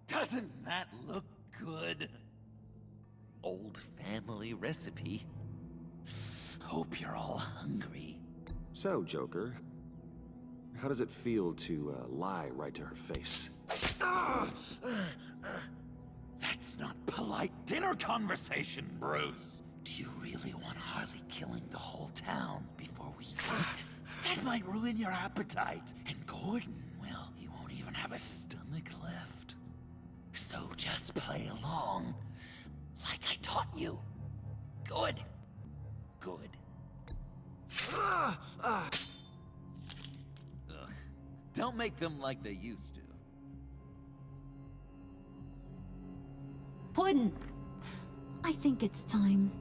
Doesn't that look good? Old family recipe. Hope you're all hungry. So, Joker, how does it feel to lie right to her face? That's not polite dinner conversation, Bruce. Do you really want Harley killing the whole town before we eat? That might ruin your appetite. And Gordon, well, he won't even have a stomach left. So just play along, like I taught you. Good. Good. Ugh. Don't make them like they used to. Puddin', I think it's time.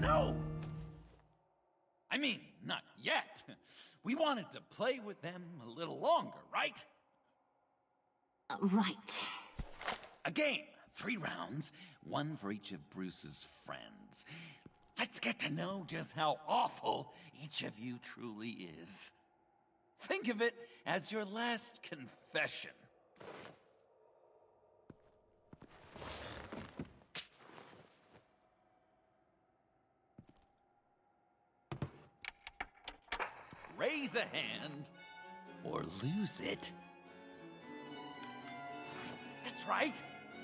No! I mean, not yet. We wanted to play with them a little longer, right? Right. A game, 3 rounds, 1 for each of Bruce's friends. Let's get to know just how awful each of you truly is. Think of it as your last confession. Raise a hand, or lose it. That's right.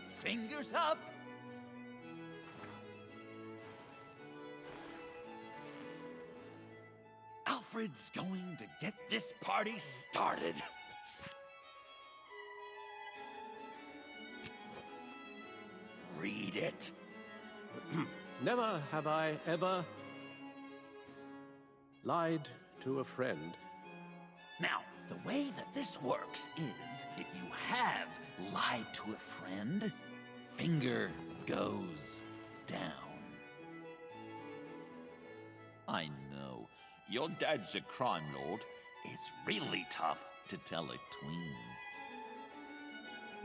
Fingers up. Alfred's going to get this party started. Read it. Never have I ever lied to a friend. Now, the way that this works is, if you have lied to a friend, finger goes down. I know, your dad's a crime lord. It's really tough to tell a tween.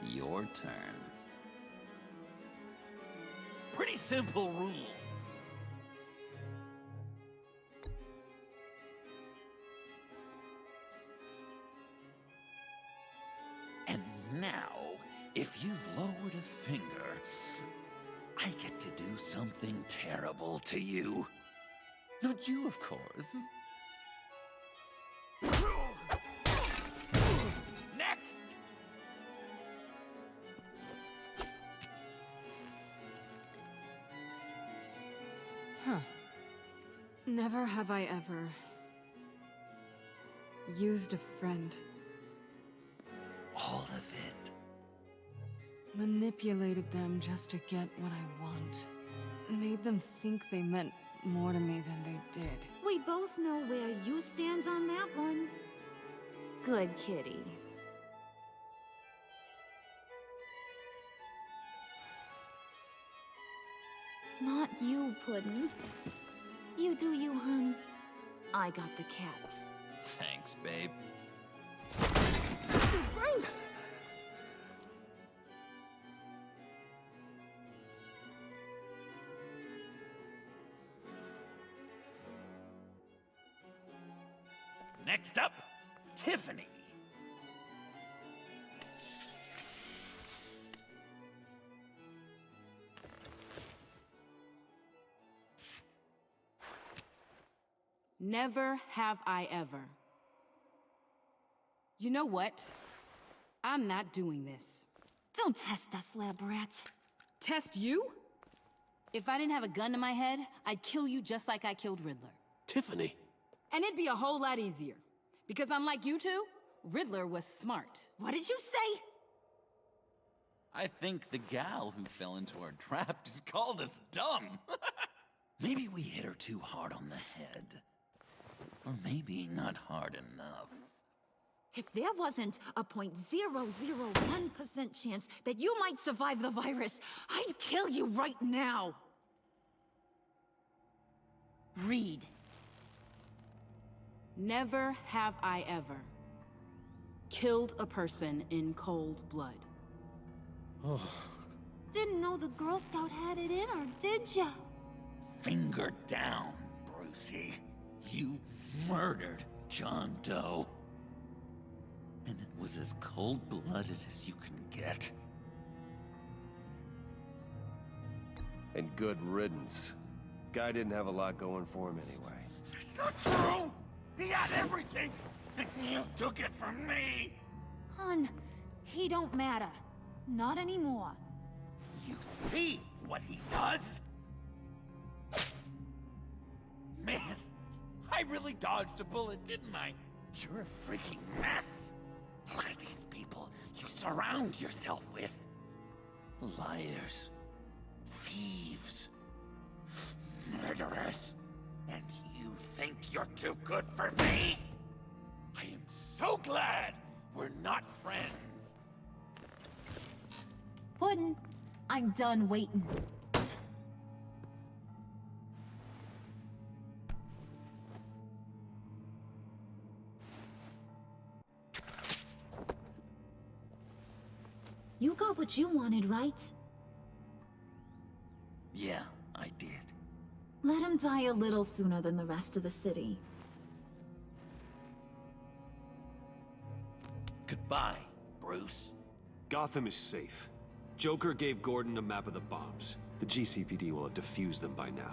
Your turn. Pretty simple rules. And now, if you've lowered a finger, I get to do something terrible to you. Not you, of course. Next! Huh. Never have I ever used a friend. All of it. Manipulated them just to get what I want. Made them think they meant more to me than they did. We both know where you stand on that one. Good kitty. Not you, Puddin'. You do you, hun. I got the cats. Thanks, babe. Bruce! Next up, Tiffany. Never have I ever. You know what? I'm not doing this. Don't test us, lab rat. Test you? If I didn't have a gun to my head, I'd kill you just like I killed Riddler. Tiffany. And it'd be a whole lot easier. Because unlike you two, Riddler was smart. What did you say? I think the gal who fell into our trap just called us dumb. Maybe we hit her too hard on the head. Or maybe not hard enough. If there wasn't a 0.001% chance that you might survive the virus, I'd kill you right now. Read. Never have I ever killed a person in cold blood. Didn't know the Girl Scout had it in her, did ya? Finger down, Brucey. You murdered John Doe. And it was as cold-blooded as you can get. And good riddance. Guy didn't have a lot going for him anyway. It's not true! He had everything, and you took it from me! Hun, he don't matter. Not anymore. You see what he does? Man, I really dodged a bullet, didn't I? You're a freaking mess. Look at these people you surround yourself with. Liars. Thieves. Murderers. And you think you're too good for me? I am so glad we're not friends. Puddin', I'm done waiting. You got what you wanted, right? Yeah, I did. Let him die a little sooner than the rest of the city. Goodbye, Bruce. Gotham is safe. Joker gave Gordon a map of the bombs. The GCPD will have defused them by now.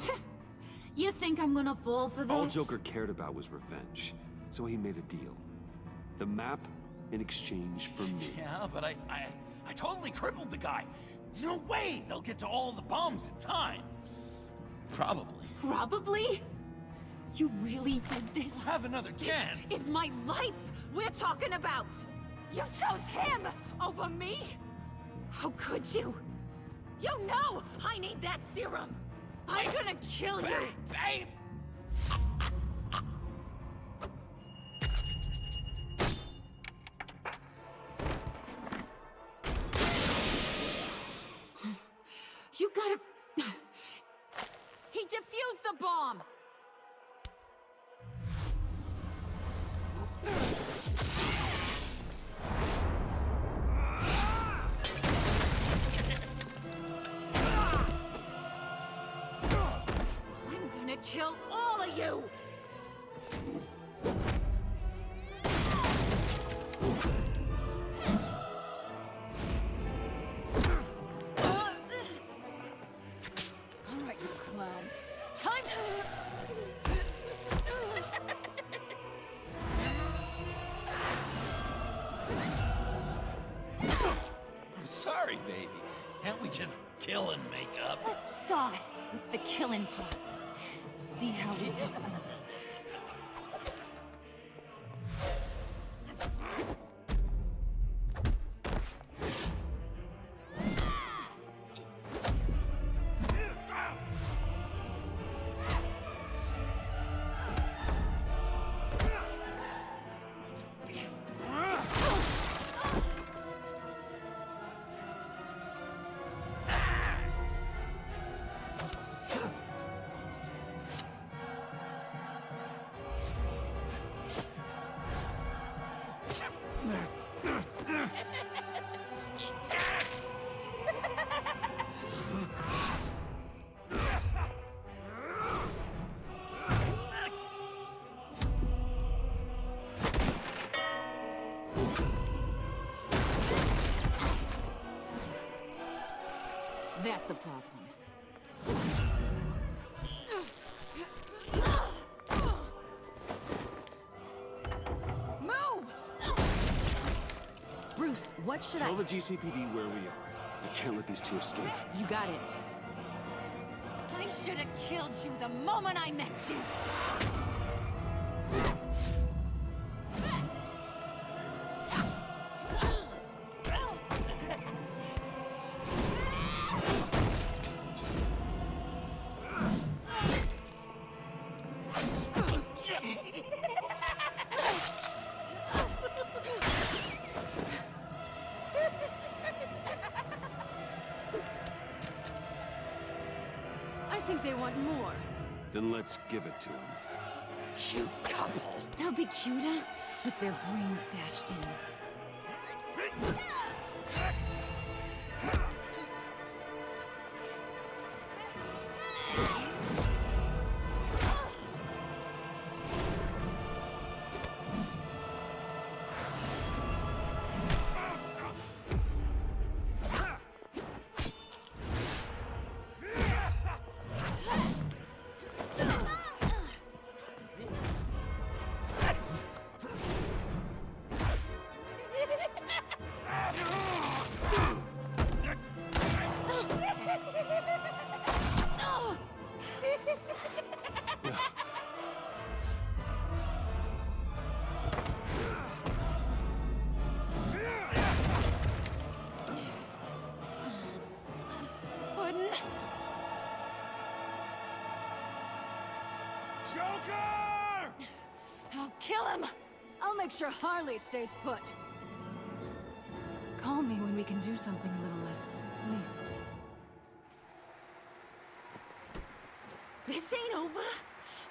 You think I'm gonna fall for this? All Joker cared about was revenge, so he made a deal. The map in exchange for me. Yeah, but I totally crippled the guy. No way they'll get to all the bombs in time. Probably. Probably? You really did this? We'll have another chance. This is my life we're talking about! You chose him over me? How could you? You know I need that serum! I'm gonna kill you! Babe! You gotta... He defused the bomb! I'm gonna kill all of you! Alright, you clowns. Time I'm sorry, baby. Can't we just kill and make up? Let's start with the killing part. See how we go. That's a problem. Move! Bruce, what should Tell the GCPD where we are. I can't let these two escape. You got it. I should have killed you the moment I met you! I think they want more. Then let's give it to him. Cute couple. They'll be cuter with their brains bashed in. Joker! I'll kill him! I'll make sure Harley stays put. Call me when we can do something a little less lethal. This ain't over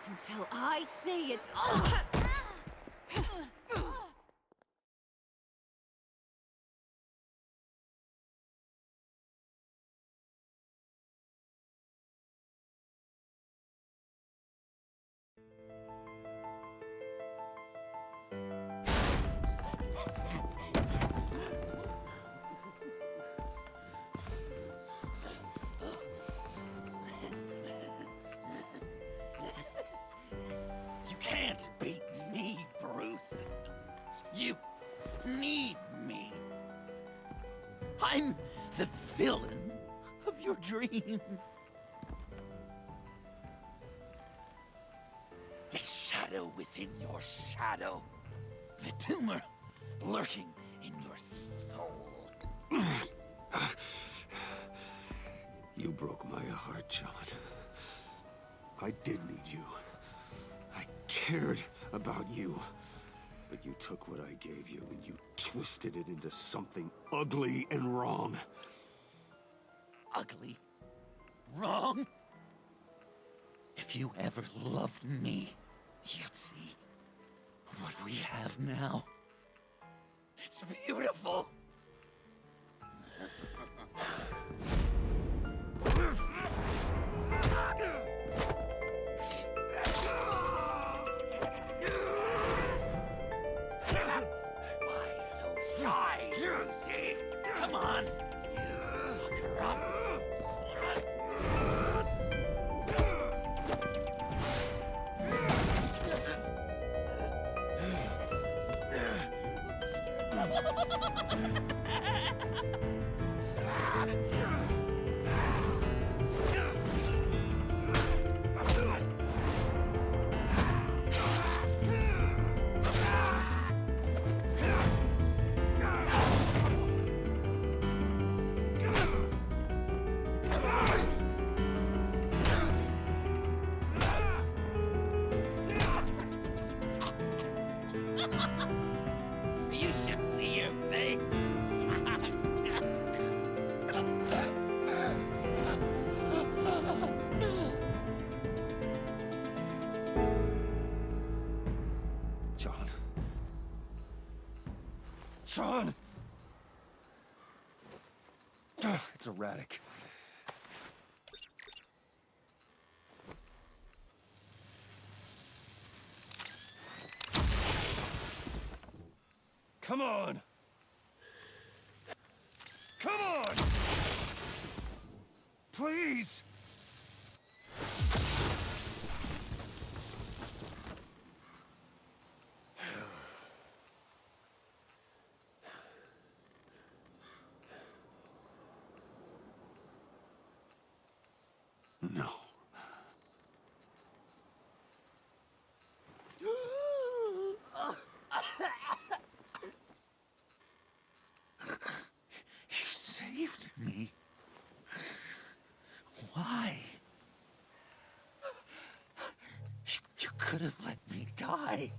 until I say it's over! You can't beat me, Bruce. You need me. I'm the villain of your dreams. The shadow within your shadow. The tumor lurking in your soul. You broke my heart, John. I did need you. I cared about you. But you took what I gave you and you twisted it into something ugly and wrong. Ugly? Wrong? If you ever loved me, you'd see what we have now. It's beautiful. Why so shy, Lucy? Come on. Lock her up. You should see your face. John. John! It's erratic. Come on! Come on! Please! No. You saved me. Why? You could have let me die.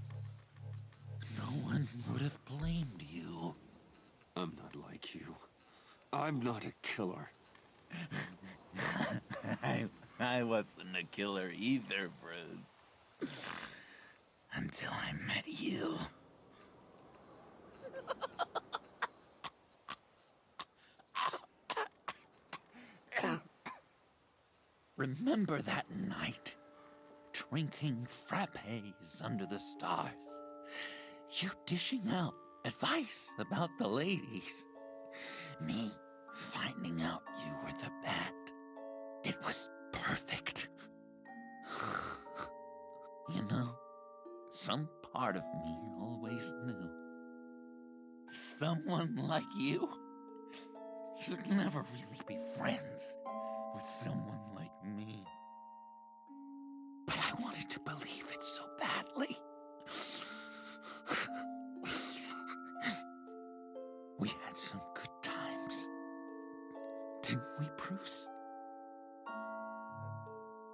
No one would have blamed you. I'm not like you. I'm not a killer. I wasn't a killer either, Bruce. Until I met you. Remember that night? Drinking frappes under the stars. You dishing out advice about the ladies. Me finding out you were the bat. It was perfect. You know, some part of me always knew. Someone like you, you'd never really be friends with someone like me. But I wanted to believe it so badly. We had some good times, didn't we, Bruce?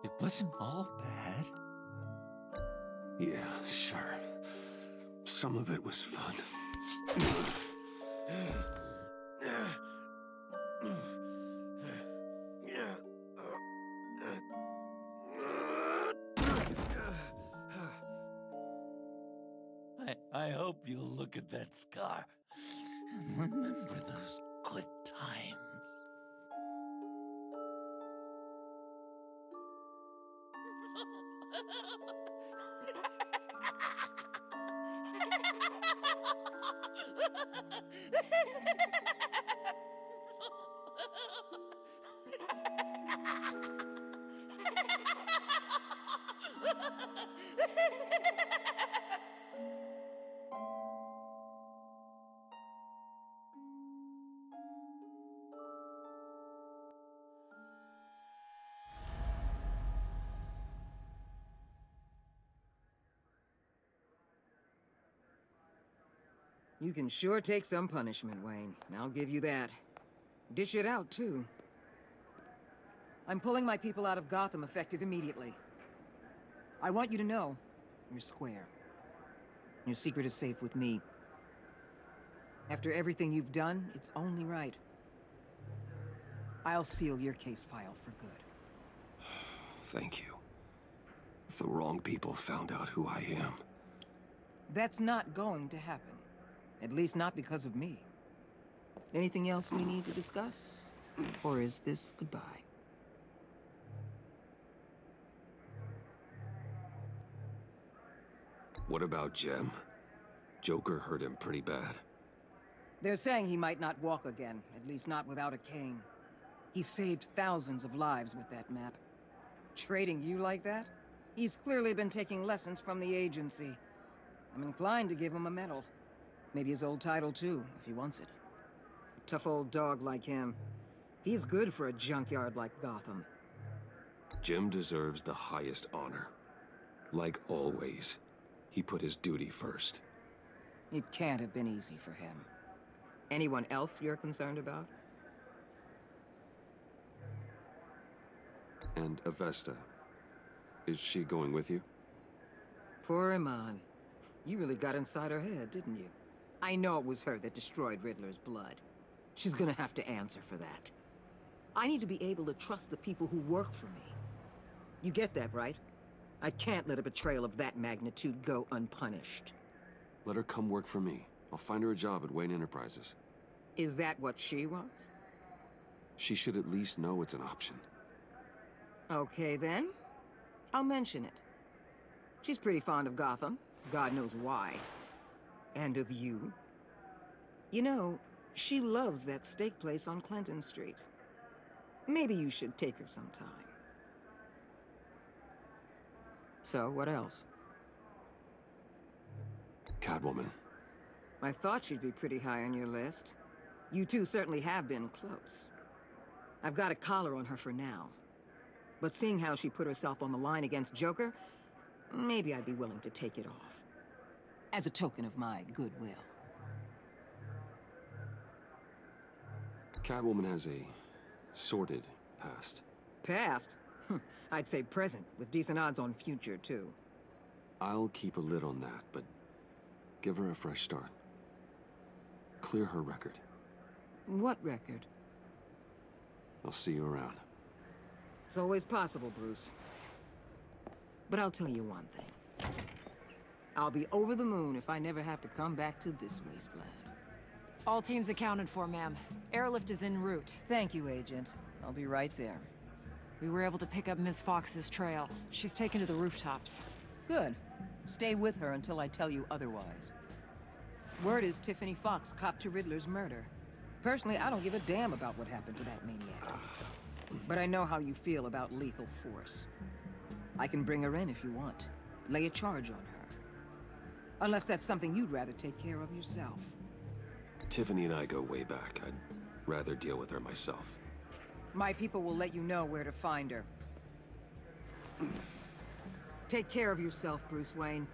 It wasn't all bad. Yeah, sure. Some of it was fun. I hope you'll look at that scar and remember those good times. You can sure take some punishment, Wayne. I'll give you that. Dish it out, too. I'm pulling my people out of Gotham effective immediately. I want you to know, you're square. Your secret is safe with me. After everything you've done, it's only right. I'll seal your case file for good. Thank you. If the wrong people found out who I am. That's not going to happen. At least not because of me. Anything else we need to discuss? Or is this goodbye? What about Jem? Joker hurt him pretty bad. They're saying he might not walk again, at least not without a cane. He saved thousands of lives with that map. Trading you like that? He's clearly been taking lessons from the agency. I'm inclined to give him a medal. Maybe his old title too, if he wants it. A tough old dog like him. He's good for a junkyard like Gotham. Jem deserves the highest honor. Like always, he put his duty first. It can't have been easy for him. Anyone else you're concerned about? And Avesta, is she going with you? Poor Iman. You really got inside her head, didn't you? I know it was her that destroyed Riddler's blood. She's gonna have to answer for that. I need to be able to trust the people who work for me. You get that, right? I can't let a betrayal of that magnitude go unpunished. Let her come work for me. I'll find her a job at Wayne Enterprises. Is that what she wants? She should at least know it's an option. Okay, then. I'll mention it. She's pretty fond of Gotham. God knows why. And of you. You know, she loves that steak place on Clinton Street. Maybe you should take her sometime. So, what else? Catwoman. I thought she'd be pretty high on your list. You two certainly have been close. I've got a collar on her for now. But seeing how she put herself on the line against Joker, maybe I'd be willing to take it off. As a token of my goodwill. Catwoman has a sordid past. Past? I'd say present, with decent odds on future, too. I'll keep a lid on that, but give her a fresh start. Clear her record. What record? I'll see you around. It's always possible, Bruce. But I'll tell you one thing. I'll be over the moon if I never have to come back to this wasteland. All teams accounted for, ma'am. Airlift is en route. Thank you, Agent. I'll be right there. We were able to pick up Miss Fox's trail. She's taken to the rooftops. Good. Stay with her until I tell you otherwise. Word is Tiffany Fox copped to Riddler's murder. Personally, I don't give a damn about what happened to that maniac. But I know how you feel about lethal force. I can bring her in if you want. Lay a charge on her. Unless that's something you'd rather take care of yourself. Tiffany and I go way back. I'd rather deal with her myself. My people will let you know where to find her. Take care of yourself, Bruce Wayne.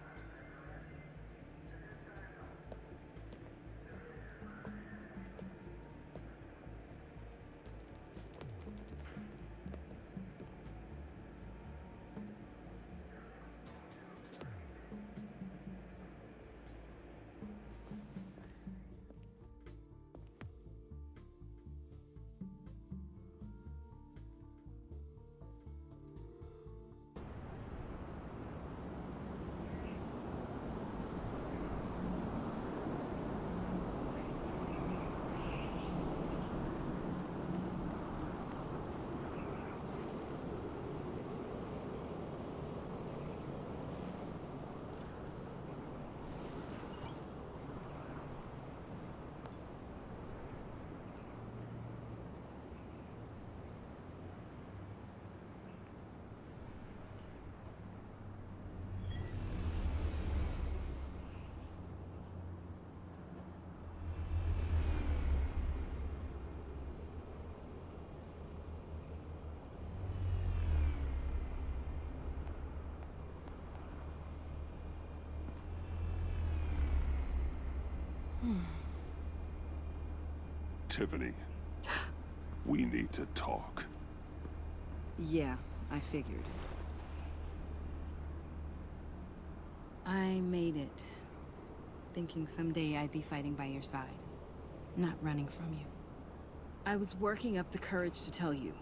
Tiffany, we need to talk. Yeah, I figured. I made it, thinking someday I'd be fighting by your side, not running from you. I was working up the courage to tell you.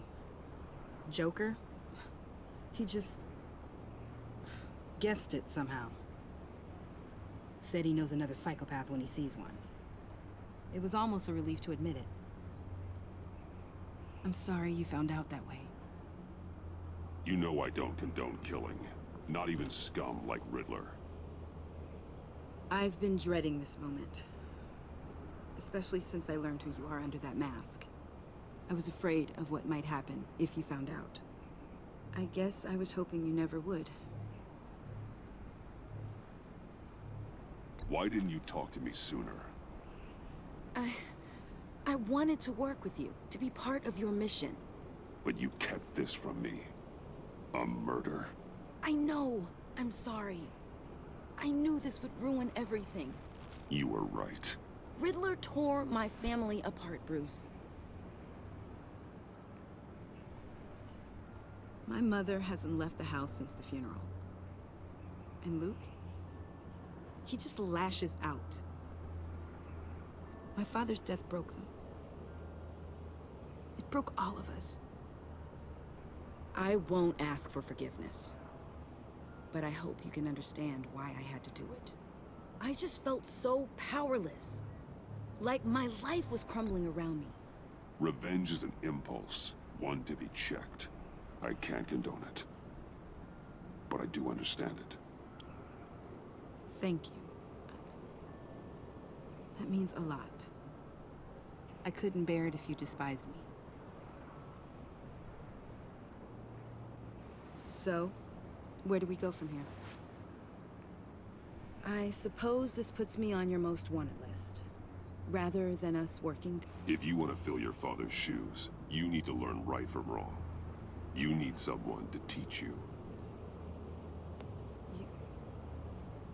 Joker? He just guessed it somehow. Said he knows another psychopath when he sees one. It was almost a relief to admit it. I'm sorry you found out that way. You know I don't condone killing. Not even scum like Riddler. I've been dreading this moment. Especially since I learned who you are under that mask. I was afraid of what might happen if you found out. I guess I was hoping you never would. Why didn't you talk to me sooner? I wanted to work with you, to be part of your mission. But you kept this from me. A murder? I know. I'm sorry. I knew this would ruin everything. You were right. Riddler tore my family apart, Bruce. My mother hasn't left the house since the funeral. And Luke? He just lashes out. My father's death broke them. It broke all of us. I won't ask for forgiveness. But I hope you can understand why I had to do it. I just felt so powerless. Like my life was crumbling around me. Revenge is an impulse, one to be checked. I can't condone it. But I do understand it. Thank you. That means a lot. I couldn't bear it if you despised me. So, where do we go from here? I suppose this puts me on your most wanted list. Rather than us working If you want to fill your father's shoes, you need to learn right from wrong. You need someone to teach you.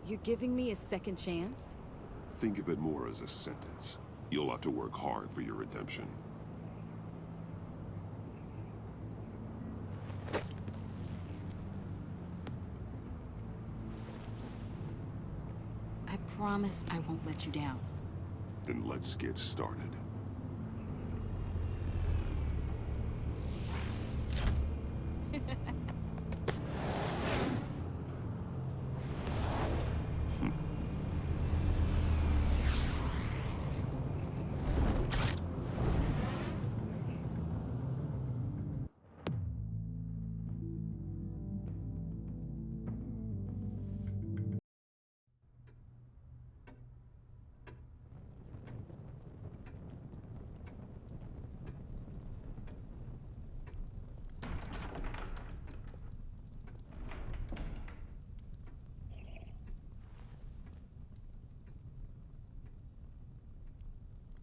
You're giving me a second chance? Think of it more as a sentence. You'll have to work hard for your redemption. I promise I won't let you down. Then let's get started.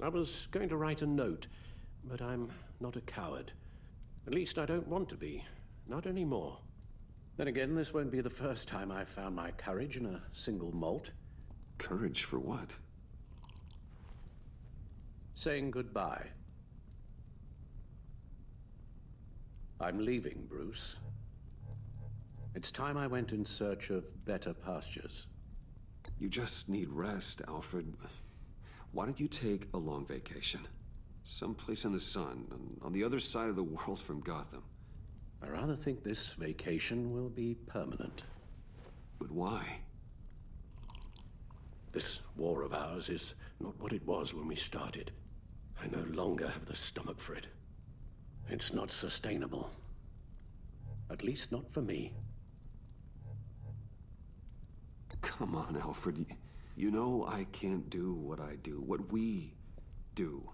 I was going to write a note, but I'm not a coward. At least I don't want to be. Not anymore. Then again, this won't be the first time I've found my courage in a single malt. Courage for what? Saying goodbye. I'm leaving, Bruce. It's time I went in search of better pastures. You just need rest, Alfred. Why don't you take a long vacation? Someplace in the sun, on the other side of the world from Gotham. I rather think this vacation will be permanent. But why? This war of ours is not what it was when we started. I no longer have the stomach for it. It's not sustainable. At least not for me. Come on, Alfred. You know I can't do what I do, what we do,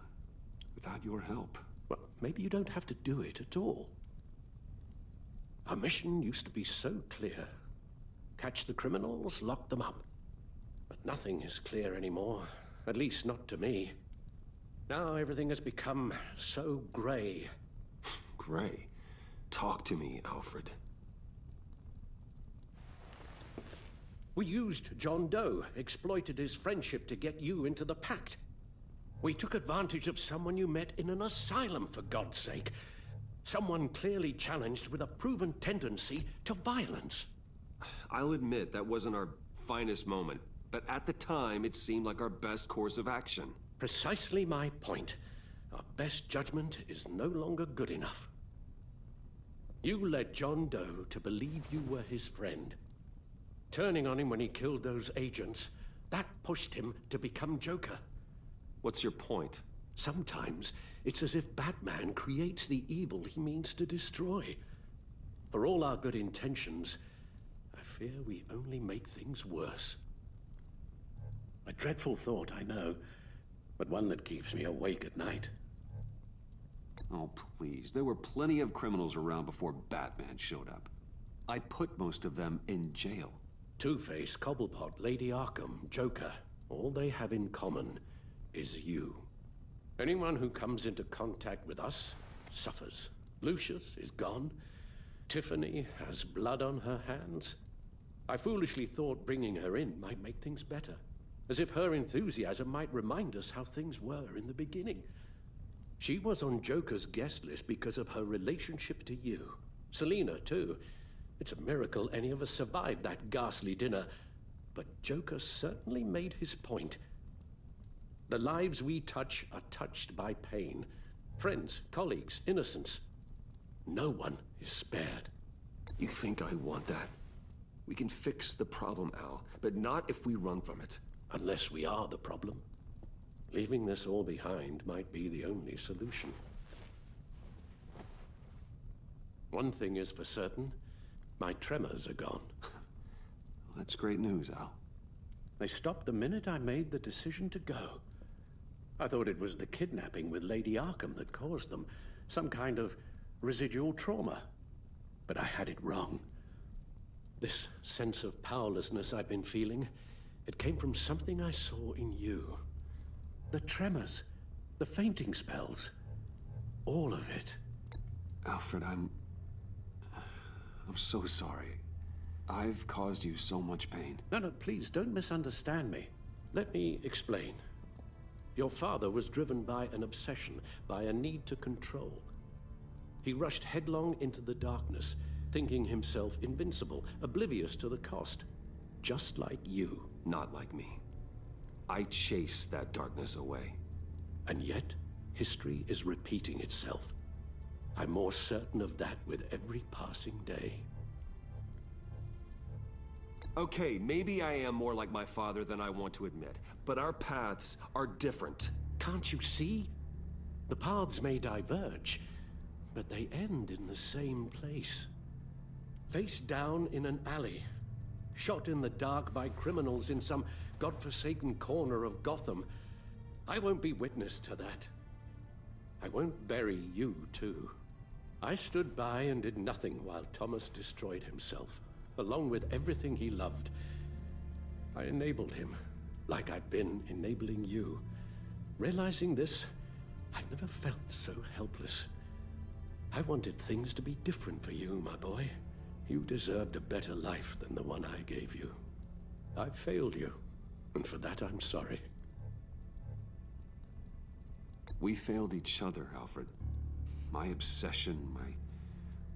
without your help. Well, maybe you don't have to do it at all. Our mission used to be so clear. Catch the criminals, lock them up. But nothing is clear anymore, at least not to me. Now everything has become so gray. Gray? Talk to me, Alfred. We used John Doe, exploited his friendship to get you into the pact. We took advantage of someone you met in an asylum, for God's sake. Someone clearly challenged with a proven tendency to violence. I'll admit that wasn't our finest moment, but at the time it seemed like our best course of action. Precisely my point. Our best judgment is no longer good enough. You led John Doe to believe you were his friend. Turning on him when he killed those agents, that pushed him to become Joker. What's your point? Sometimes it's as if Batman creates the evil he means to destroy. For all our good intentions, I fear we only make things worse. A dreadful thought, I know, but one that keeps me awake at night. Oh, please. There were plenty of criminals around before Batman showed up. I put most of them in jail. Two-Face, Cobblepot, Lady Arkham, Joker, all they have in common is you. Anyone who comes into contact with us suffers. Lucius is gone. Tiffany has blood on her hands. I foolishly thought bringing her in might make things better, as if her enthusiasm might remind us how things were in the beginning. She was on Joker's guest list because of her relationship to you. Selina, too. It's a miracle any of us survived that ghastly dinner, but Joker certainly made his point. The lives we touch are touched by pain. Friends, colleagues, innocents. No one is spared. You think I want that? We can fix the problem, Al, but not if we run from it. Unless we are the problem. Leaving this all behind might be the only solution. One thing is for certain, my tremors are gone. That's great news, Al. They stopped the minute I made the decision to go. I thought it was the kidnapping with Lady Arkham that caused them, some kind of residual trauma. But I had it wrong. This sense of powerlessness I've been feeling, it came from something I saw in you. The tremors, the fainting spells, all of it. Alfred, I'm so sorry. I've caused you so much pain. No, please, don't misunderstand me. Let me explain. Your father was driven by an obsession, by a need to control. He rushed headlong into the darkness, thinking himself invincible, oblivious to the cost. Just like you. Not like me. I chased that darkness away. And yet, history is repeating itself. I'm more certain of that with every passing day. Okay, maybe I am more like my father than I want to admit, but our paths are different. Can't you see? The paths may diverge, but they end in the same place. Face down in an alley, shot in the dark by criminals in some godforsaken corner of Gotham. I won't be witness to that. I won't bury you, too. I stood by and did nothing while Thomas destroyed himself, along with everything he loved. I enabled him, like I've been enabling you. Realizing this, I've never felt so helpless. I wanted things to be different for you, my boy. You deserved a better life than the one I gave you. I failed you, and for that I'm sorry. We failed each other, Alfred. My obsession, my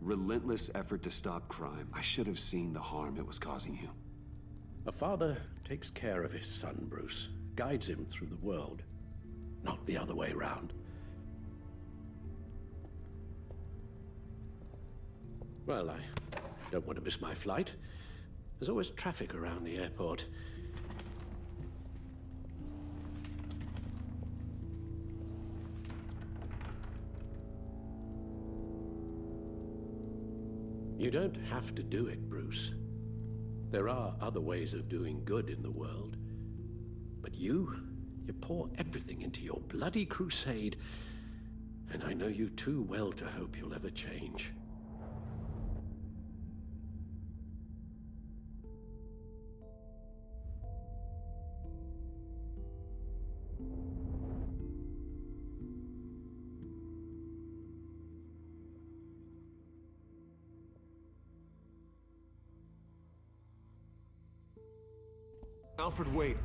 relentless effort to stop crime. I should have seen the harm it was causing you. A father takes care of his son, Bruce. Guides him through the world. Not the other way around. Well, I don't want to miss my flight. There's always traffic around the airport. You don't have to do it, Bruce. There are other ways of doing good in the world. But you pour everything into your bloody crusade, and I know you too well to hope you'll ever change. Alfred, wait.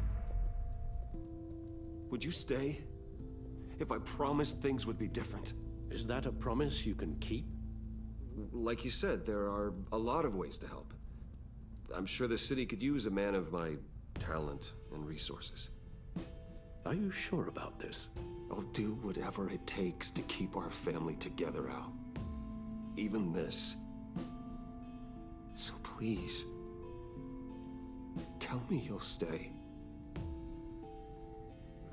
Would you stay? If I promised things would be different. Is that a promise you can keep? Like you said, there are a lot of ways to help. I'm sure the city could use a man of my talent and resources. Are you sure about this? I'll do whatever it takes to keep our family together, Al. Even this. So please, tell me you'll stay.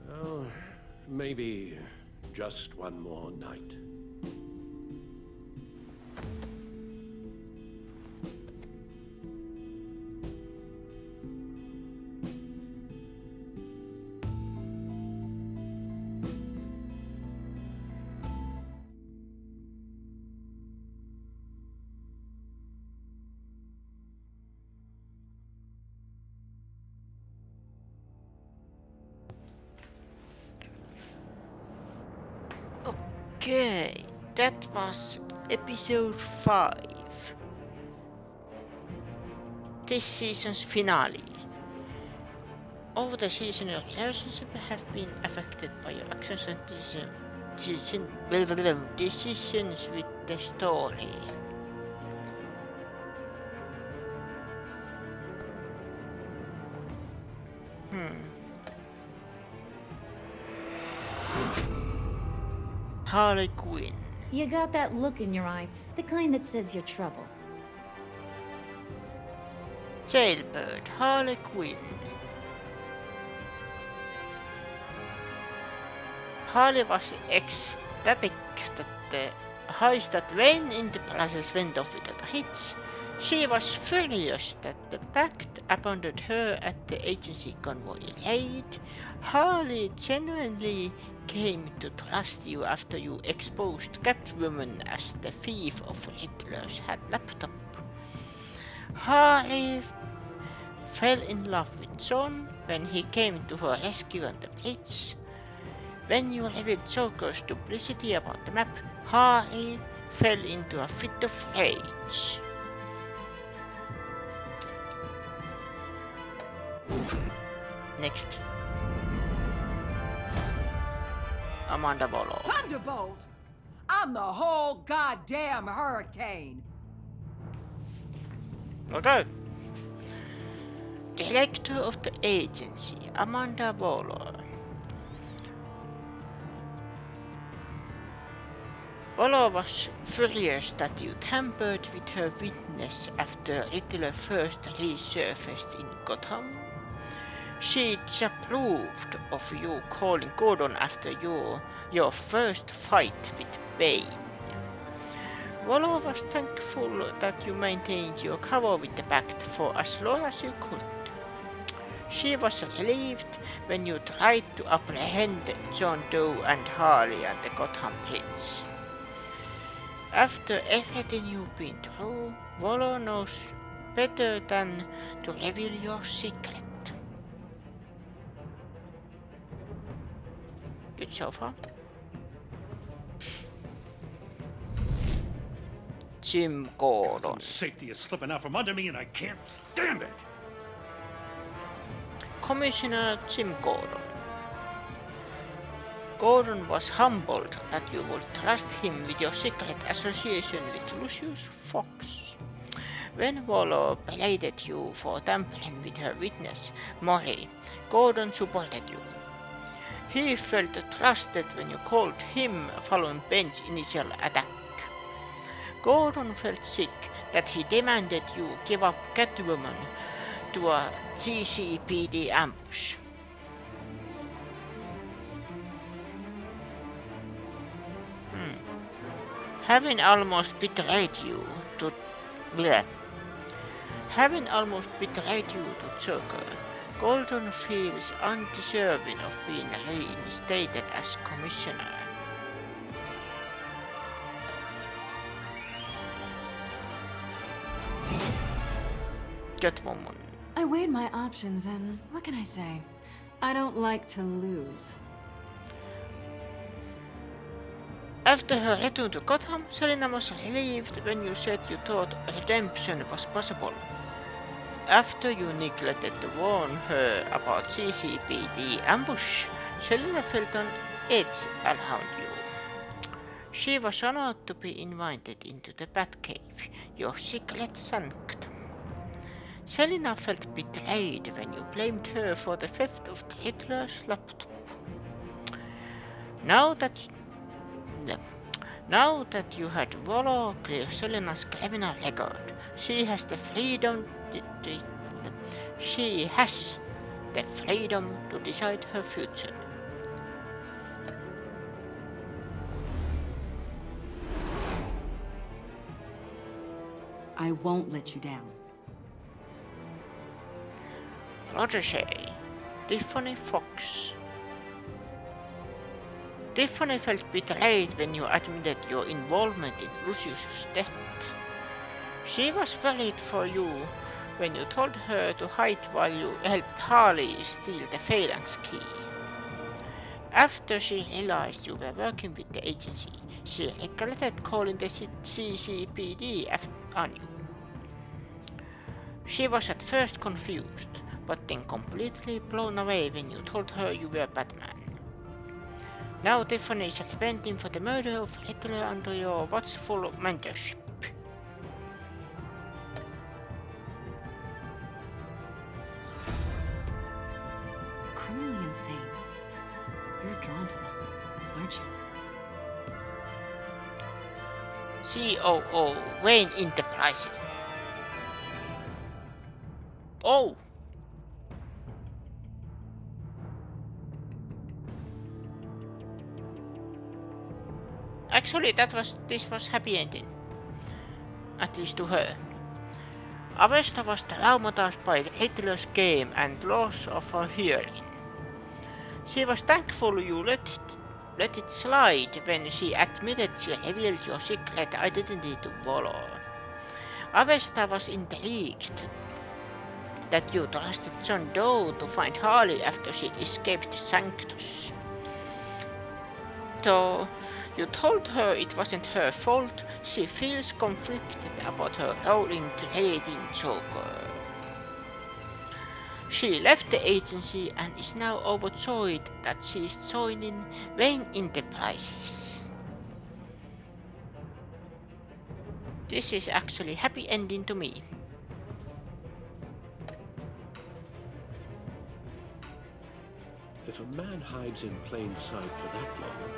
Oh, maybe just one more night. Okay, that was episode 5. This season's finale. Over the season, your relationship have been affected by your actions and decisions with the story. Harley Quinn. You got that look in your eye, the kind that says you're trouble. Jailbird, Harley Quinn. Harley was ecstatic that the heist that Wayne in the process went off without a hitch. She was furious that the Pact abandoned her at the agency convoy raid. Harley genuinely came to trust you after you exposed Catwoman as the thief of Riddler's laptop. Harley fell in love with John when he came to her rescue on the bridge. When you revealed Joker's duplicity about the map, Harley fell into a fit of rage. Next. Amanda Waller. Thunderbolt! I'm the whole goddamn hurricane! Okay. Director of the agency, Amanda Waller. Waller was furious that you tampered with her witness after Riddler first resurfaced in Gotham. She disapproved of you calling Gordon after your first fight with Bane. Waller was thankful that you maintained your cover with the Pact for as long as you could. She was relieved when you tried to apprehend John Doe and Harley at the Gotham Bridge. After everything you've been through, Waller knows better than to reveal your secret. Good so far. Jim Gordon. Gotham's safety is slipping out from under me and I can't stand it! Commissioner Jim Gordon. Gordon was humbled that you would trust him with your secret association with Lucius Fox. When Waller berated you for tampering with her witness, Mori, Gordon supported you. He felt trusted when you called him following Ben's initial attack. Gordon felt sick that he demanded you give up Catwoman to a GCPD ambush. Having almost betrayed you to Joker, Gordon feels undeserving of being reinstated as commissioner. Catwoman. I weighed my options and what can I say? I don't like to lose. After her return to Gotham, Selina was relieved when you said you thought redemption was possible. After you neglected to warn her about CCPD ambush, Selina felt on edge around you. She was honored to be invited into the Batcave, your secret sanctum. Selina felt betrayed when you blamed her for the theft of Hitler's laptop. Now that you had Volo clear Selina's criminal record, she has the freedom to decide her future. I won't let you down. Protégé, Tiffany Fox. Tiffany felt betrayed when you admitted your involvement in Lucius's death. She was worried for you when you told her to hide while you helped Harley steal the phalanx key. After she realized you were working with the agency, she regretted calling the CCPD on you. She was at first confused, but then completely blown away when you told her you were Batman. Now Tiffany is repenting for the murder of Hitler under your watchful mentorship. Criminally insane. You're drawn to them, aren't you? COO Wayne Enterprises. Oh! Actually, this was happy ending. At least to her. Avesta was traumatized by Hitler's game and loss of her hearing. She was thankful you let it slide when she admitted she revealed your secret identity to Volo. Avesta was intrigued that you trusted John Doe to find Harley after she escaped Sanctus. Though you told her it wasn't her fault, she feels conflicted about her role in creating Joker. She left the agency and is now overjoyed that she is joining Wayne Enterprises. This is actually a happy ending to me. If a man hides in plain sight for that long,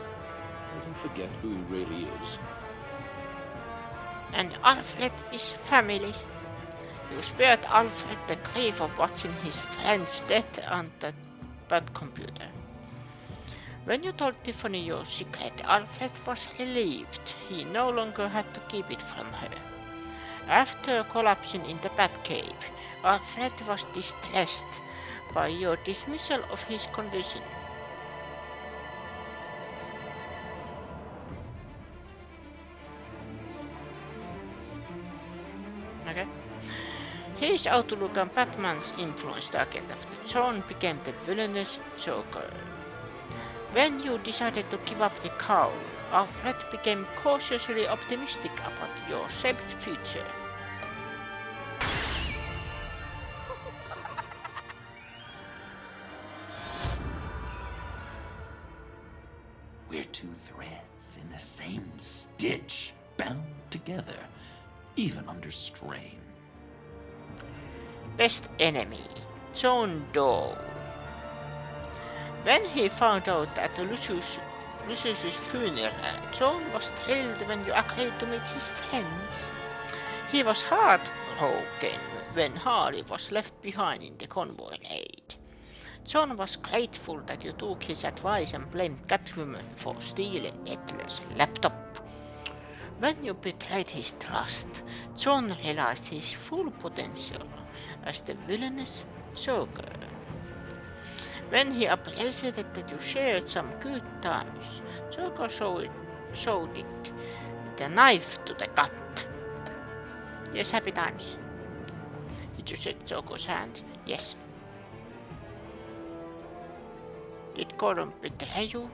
does he forget who he really is? And Alfred is family. You spared Alfred the grief of watching his friend's death on the bad computer. When you told Tiffany your secret, Alfred was relieved. He no longer had to keep it from her. After collapsing in the Batcave, Alfred was distressed by your dismissal of his condition. Okay. His outlook on Batman's influence darkened after John became the villainous Joker. When you decided to give up the cowl, Alfred became cautiously optimistic about your saved future. We're two threads in the same stitch, bound together, even under strain. Best enemy, John Doe. When he found out at Lucius's funeral, John was thrilled when you agreed to meet his friends. He was heartbroken when Harley was left behind in the convoy raid. John was grateful that you took his advice and blamed Catwoman for stealing Hitler's laptop. When you betrayed his trust, John realized his full potential as the villainous Joker. When he appreciated that you shared some good times, Joker showed it with a knife to the gut. Yes, happy times. Did you shake Joker's hand? Yes. Did Gordon betray you?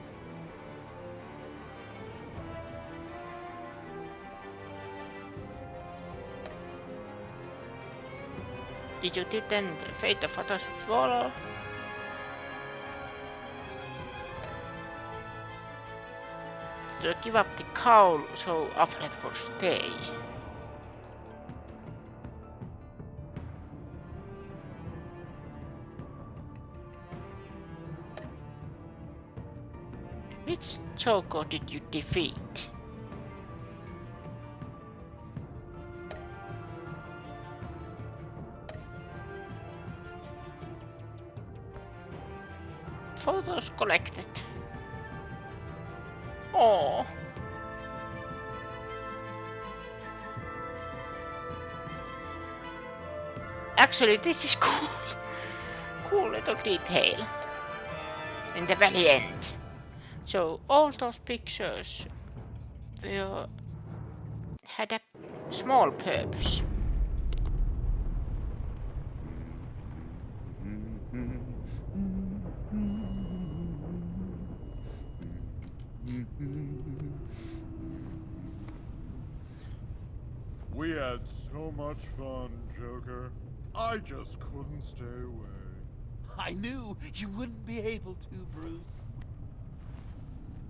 Did you attend Fate of Others Waller? To give up the cowl so Alfred will stay. Which Joker did you defeat? Photos collected. Oh. Actually, this is cool. Cool little detail. In the very end. So all those pictures had a small purpose. We had so much fun, Joker. I just couldn't stay away. I knew you wouldn't be able to, Bruce.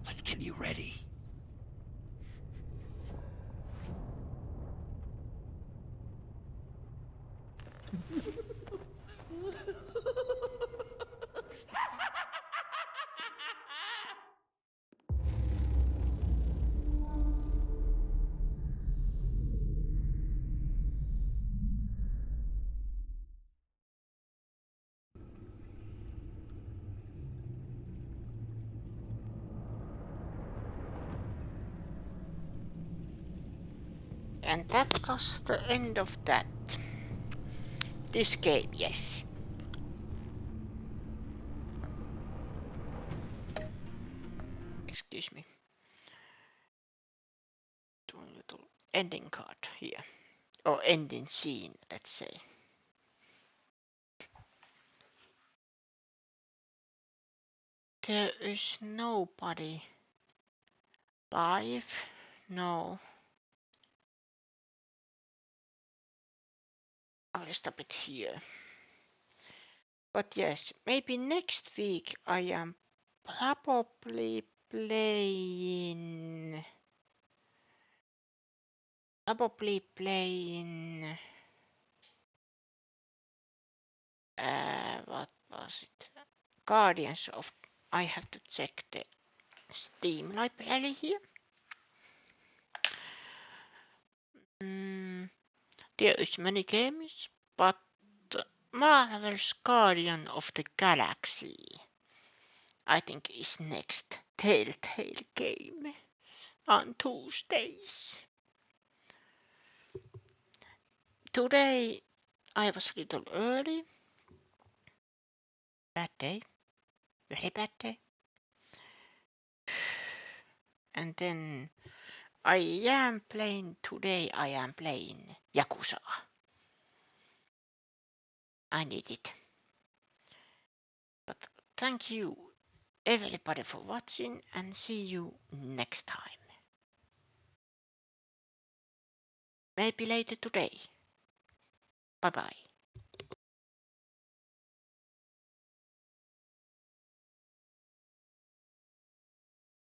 Let's get you ready. And that was the end of that. This game, yes. Excuse me. Doing a little ending card here. Or ending scene, let's say. There is nobody live. No. I'll stop it here. But yes, maybe next week I am probably playing. What was it? Guardians of. I have to check the Steam library here. There is many games, but Marvel's Guardian of the Galaxy, I think, is next Telltale game on Tuesdays. Today I was a little early. Bad day. Very bad day. And then I am playing Yakuza. I need it. But thank you everybody for watching and see you next time. Maybe later today. Bye bye.